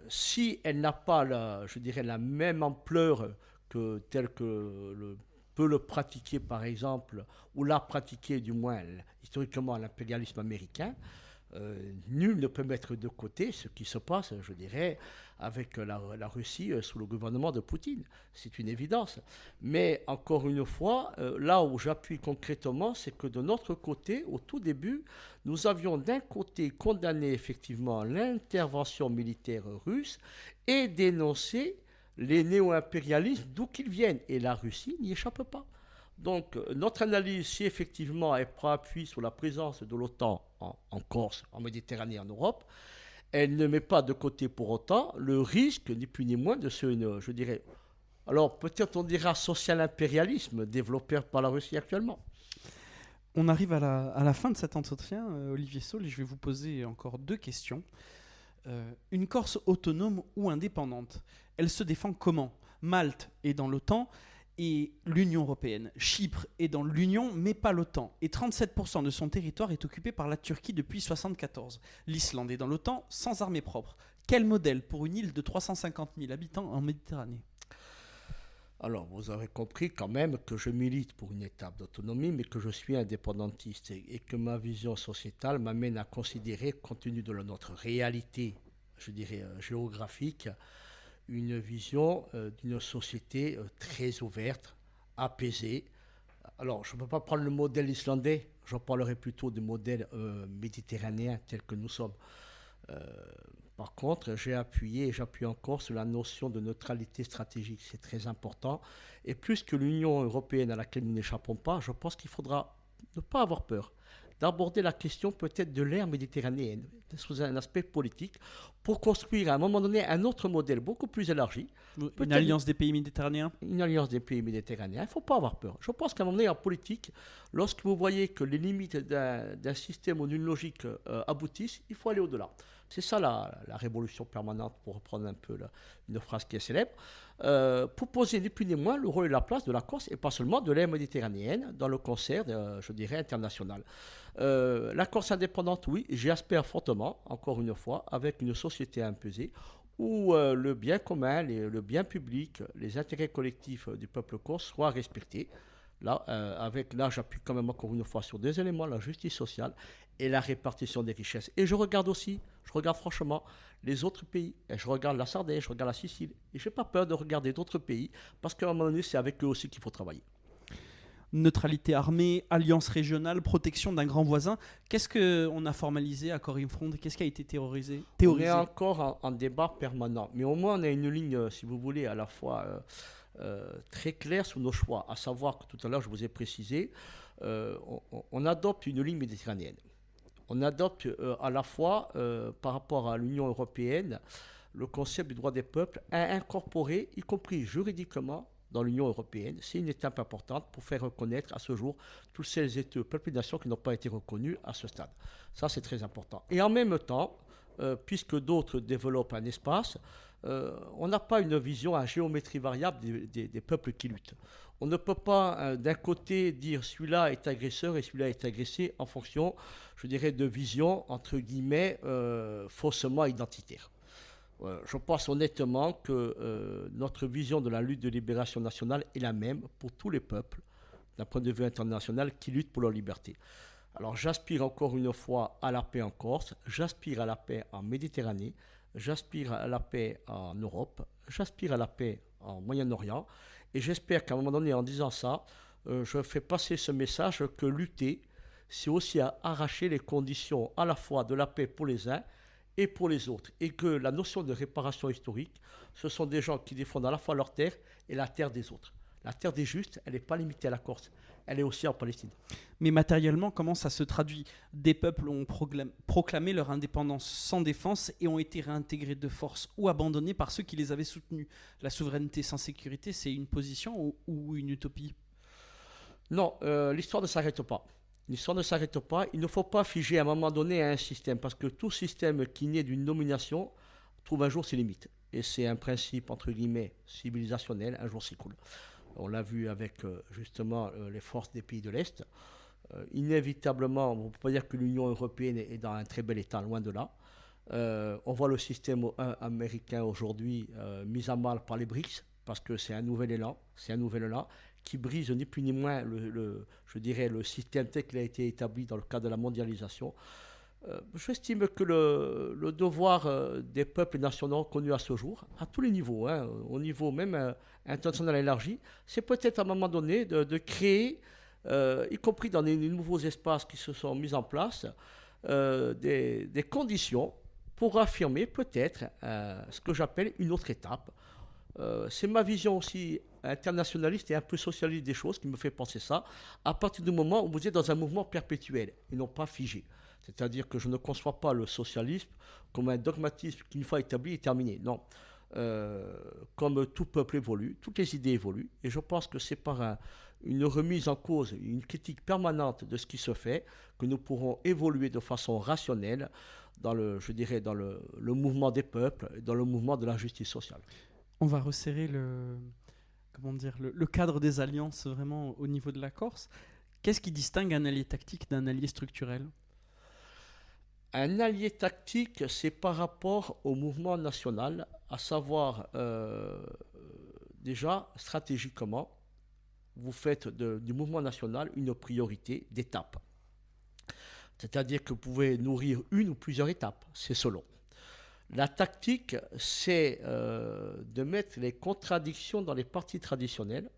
Si elle n'a pas, je dirais, la même ampleur telle que peut le pratiquer, par exemple, ou l'a pratiqué du moins historiquement l'impérialisme américain, nul ne peut mettre de côté ce qui se passe, je dirais, avec la Russie sous le gouvernement de Poutine. C'est une évidence. Mais encore une fois, là où j'appuie concrètement, c'est que de notre côté, au tout début, nous avions d'un côté condamné effectivement l'intervention militaire russe et dénoncé les néo-impérialismes d'où qu'ils viennent. Et la Russie n'y échappe pas. Donc, notre analyse, si effectivement elle prend appui sur la présence de l'OTAN en Corse, en Méditerranée, en Europe, elle ne met pas de côté pour autant le risque, ni plus ni moins, de je dirais, alors peut-être on dira social impérialisme développé par la Russie actuellement. On arrive à la fin de cet entretien, Olivier Saul, et je vais vous poser encore 2 questions. Une Corse autonome ou indépendante, elle se défend comment? Malte est dans l'OTAN et l'Union européenne. Chypre est dans l'Union, mais pas l'OTAN. Et 37% de son territoire est occupé par la Turquie depuis 1974. L'Islande est dans l'OTAN, sans armée propre. Quel modèle pour une île de 350 000 habitants en Méditerranée? Alors, vous aurez compris quand même que je milite pour une étape d'autonomie, mais que je suis indépendantiste et que ma vision sociétale m'amène à considérer, compte tenu de notre réalité, je dirais, géographique, une vision d'une société très ouverte, apaisée. Alors, je ne peux pas prendre le modèle islandais, je parlerai plutôt du modèle méditerranéen tel que nous sommes. Euh, Par contre, j'ai appuyé et j'appuie encore sur la notion de neutralité stratégique. C'est très important. Et plus que l'Union européenne à laquelle nous n'échappons pas, je pense qu'il faudra ne pas avoir peur d'aborder la question peut-être de l'ère méditerranéenne sous un aspect politique pour construire à un moment donné un autre modèle beaucoup plus élargi. Une alliance des pays méditerranéens. Une alliance des pays méditerranéens. Il ne faut pas avoir peur. Je pense qu'à un moment donné, en politique, lorsque vous voyez que les limites d'un système ou d'une logique aboutissent, il faut aller au-delà. C'est ça la révolution permanente, pour reprendre un peu une phrase qui est célèbre, pour poser ni plus ni moins le rôle et la place de la Corse, et pas seulement de l'ère méditerranéenne, dans le concert, je dirais, international. La Corse indépendante, oui, j'espère fortement, encore une fois, avec une société à imposer, où le bien commun, le bien public, les intérêts collectifs du peuple corse soient respectés. Là, j'appuie quand même encore une fois sur deux éléments, la justice sociale et la répartition des richesses. Et je regarde franchement les autres pays. Et je regarde la Sardaigne, je regarde la Sicile. Et je n'ai pas peur de regarder d'autres pays, parce qu'à un moment donné, c'est avec eux aussi qu'il faut travailler. Neutralité armée, alliance régionale, protection d'un grand voisin. Qu'est-ce qu'on a formalisé à Corim Front? Qu'est-ce qui a été théorisé? On est encore en débat permanent. Mais au moins, on a une ligne, si vous voulez, à la fois très claire sur nos choix. À savoir que tout à l'heure, je vous ai précisé, on adopte une ligne méditerranéenne. On adopte à la fois, par rapport à l'Union européenne, le concept du droit des peuples à incorporer, y compris juridiquement, dans l'Union européenne. C'est une étape importante pour faire reconnaître à ce jour tous ces peuples et nations qui n'ont pas été reconnus à ce stade. Ça, c'est très important. Et en même temps, puisque d'autres développent un espace, on n'a pas une vision à géométrie variable des peuples qui luttent. On ne peut pas, d'un côté, dire celui-là est agresseur et celui-là est agressé en fonction, je dirais, de vision, entre guillemets, faussement identitaire. Je pense honnêtement que notre vision de la lutte de libération nationale est la même pour tous les peuples, d'un point de vue international, qui luttent pour leur liberté. Alors j'aspire encore une fois à la paix en Corse, j'aspire à la paix en Méditerranée, j'aspire à la paix en Europe, j'aspire à la paix en Moyen-Orient, et j'espère qu'à un moment donné, en disant ça, je fais passer ce message que lutter, c'est aussi à arracher les conditions à la fois de la paix pour les uns et pour les autres. Et que la notion de réparation historique, ce sont des gens qui défendent à la fois leur terre et la terre des autres. La terre des justes, elle n'est pas limitée à la Corse, elle est aussi en Palestine. Mais matériellement, comment ça se traduit? Des peuples ont proclamé leur indépendance sans défense et ont été réintégrés de force ou abandonnés par ceux qui les avaient soutenus. La souveraineté sans sécurité, c'est une position ou une utopie? Non, l'histoire ne s'arrête pas. L'histoire ne s'arrête pas. Il ne faut pas figer à un moment donné à un système, parce que tout système qui naît d'une domination trouve un jour ses limites. Et c'est un principe, entre guillemets, civilisationnel, un jour s'écoule. On l'a vu avec justement les forces des pays de l'Est. Inévitablement, on ne peut pas dire que l'Union européenne est dans un très bel état, loin de là. On voit le système américain aujourd'hui mis à mal par les BRICS, parce que c'est un nouvel élan qui brise ni plus ni moins je dirais, le système tel qu'il a été établi dans le cadre de la mondialisation. J'estime que le devoir des peuples nationaux connus à ce jour, à tous les niveaux, au niveau même international élargi, c'est peut-être à un moment donné de créer, y compris dans les nouveaux espaces qui se sont mis en place, des conditions pour affirmer peut-être ce que j'appelle une autre étape. C'est ma vision aussi internationaliste et un peu socialiste des choses qui me fait penser ça, à partir du moment où vous êtes dans un mouvement perpétuel et non pas figé. C'est-à-dire que je ne conçois pas le socialisme comme un dogmatisme qui, une fois établi, est terminé. Non. Comme tout peuple évolue, toutes les idées évoluent, et je pense que c'est par une remise en cause, une critique permanente de ce qui se fait, que nous pourrons évoluer de façon rationnelle dans le mouvement des peuples, dans le mouvement de la justice sociale. On va resserrer le cadre des alliances vraiment au niveau de la Corse. Qu'est-ce qui distingue un allié tactique d'un allié structurel? Un allié tactique, c'est par rapport au mouvement national, à savoir déjà stratégiquement, vous faites du mouvement national une priorité d'étape. C'est-à-dire que vous pouvez nourrir une ou plusieurs étapes, c'est selon. La tactique, c'est de mettre les contradictions dans les partis traditionnels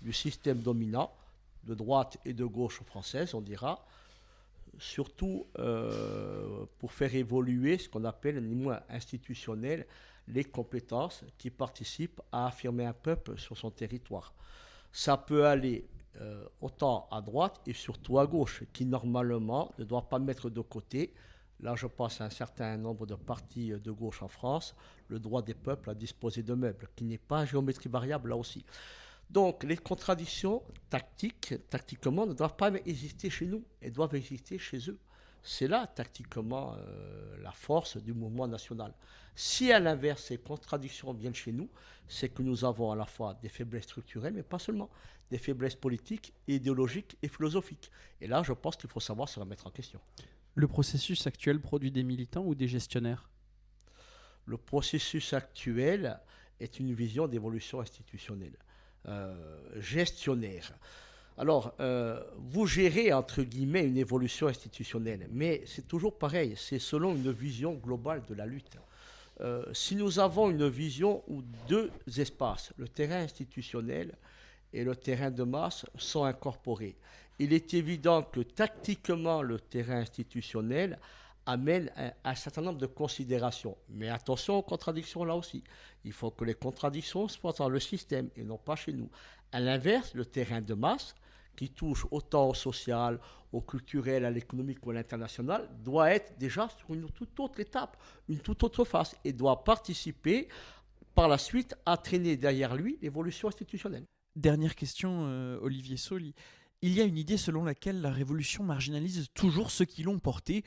du système dominant, de droite et de gauche française, on dira, surtout pour faire évoluer ce qu'on appelle, ni moins institutionnel, les compétences qui participent à affirmer un peuple sur son territoire. Ça peut aller autant à droite et surtout à gauche, qui normalement ne doit pas mettre de côté, là je pense à un certain nombre de partis de gauche en France, le droit des peuples à disposer de meubles, qui n'est pas géométrie variable là aussi. Donc les contradictions tactiquement, ne doivent pas exister chez nous, elles doivent exister chez eux. C'est là, tactiquement, la force du mouvement national. Si à l'inverse, ces contradictions viennent chez nous, c'est que nous avons à la fois des faiblesses structurelles, mais pas seulement, des faiblesses politiques, idéologiques et philosophiques. Et là, je pense qu'il faut savoir se remettre en question. Le processus actuel produit des militants ou des gestionnaires? Le processus actuel est une vision d'évolution institutionnelle, gestionnaire. Alors, vous gérez, entre guillemets, une évolution institutionnelle, mais c'est toujours pareil, c'est selon une vision globale de la lutte. Si nous avons une vision où deux espaces, le terrain institutionnel et le terrain de masse, sont incorporés, il est évident que tactiquement, le terrain institutionnel amène un certain nombre de considérations. Mais attention aux contradictions là aussi. Il faut que les contradictions soient dans le système et non pas chez nous. À l'inverse, le terrain de masse, qui touche autant au social, au culturel, à l'économique ou à l'international, doit être déjà sur une toute autre étape, une toute autre phase, et doit participer par la suite à traîner derrière lui l'évolution institutionnelle. Dernière question, Olivier Sauli. Il y a une idée selon laquelle la révolution marginalise toujours ceux qui l'ont portée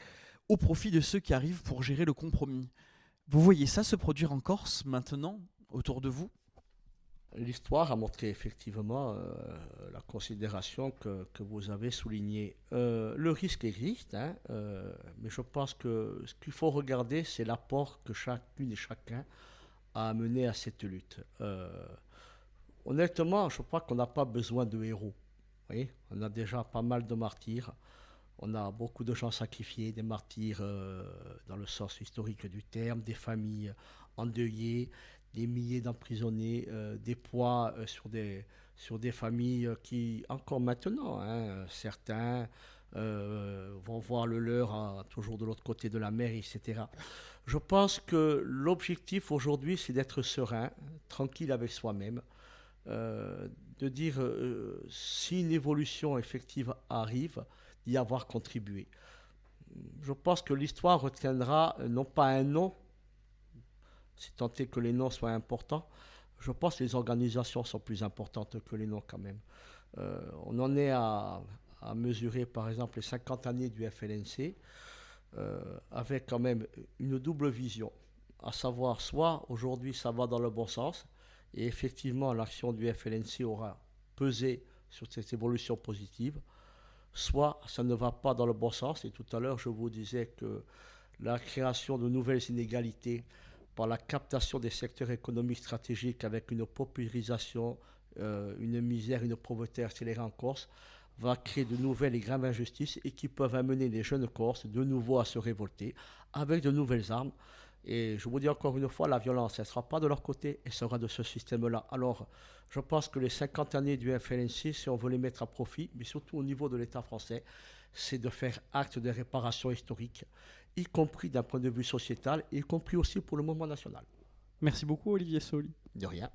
au profit de ceux qui arrivent pour gérer le compromis. Vous voyez ça se produire en Corse maintenant, autour de vous? L'histoire a montré effectivement la considération que vous avez soulignée. Le risque existe, hein, mais je pense que ce qu'il faut regarder, c'est l'apport que chacune et chacun a amené à cette lutte. Honnêtement, je crois qu'on n'a pas besoin de héros. Vous voyez, on a déjà pas mal de martyrs. On a beaucoup de gens sacrifiés, des martyrs dans le sens historique du terme, des familles endeuillées, des milliers d'emprisonnés, des poids sur des familles qui, encore maintenant, hein, certains vont voir le leur toujours de l'autre côté de la mer, etc. Je pense que l'objectif aujourd'hui, c'est d'être serein, tranquille avec soi-même, de dire si une évolution effective arrive, d'y avoir contribué. Je pense que l'histoire retiendra non pas un nom, si tant est que les noms soient importants. Je pense que les organisations sont plus importantes que les noms quand même. On en est à mesurer par exemple les 50 années du FLNC avec quand même une double vision, à savoir soit aujourd'hui ça va dans le bon sens et effectivement l'action du FLNC aura pesé sur cette évolution positive, soit ça ne va pas dans le bon sens. Et tout à l'heure, je vous disais que la création de nouvelles inégalités par la captation des secteurs économiques stratégiques avec une paupérisation, une misère, une pauvreté accélérée en Corse, va créer de nouvelles et graves injustices et qui peuvent amener les jeunes Corses de nouveau à se révolter avec de nouvelles armes. Et je vous dis encore une fois, la violence, elle ne sera pas de leur côté, elle sera de ce système-là. Alors, je pense que les 50 années du FLNC, si on veut les mettre à profit, mais surtout au niveau de l'État français, c'est de faire acte de réparation historique, y compris d'un point de vue sociétal, y compris aussi pour le mouvement national. Merci beaucoup, Olivier Sauli. De rien.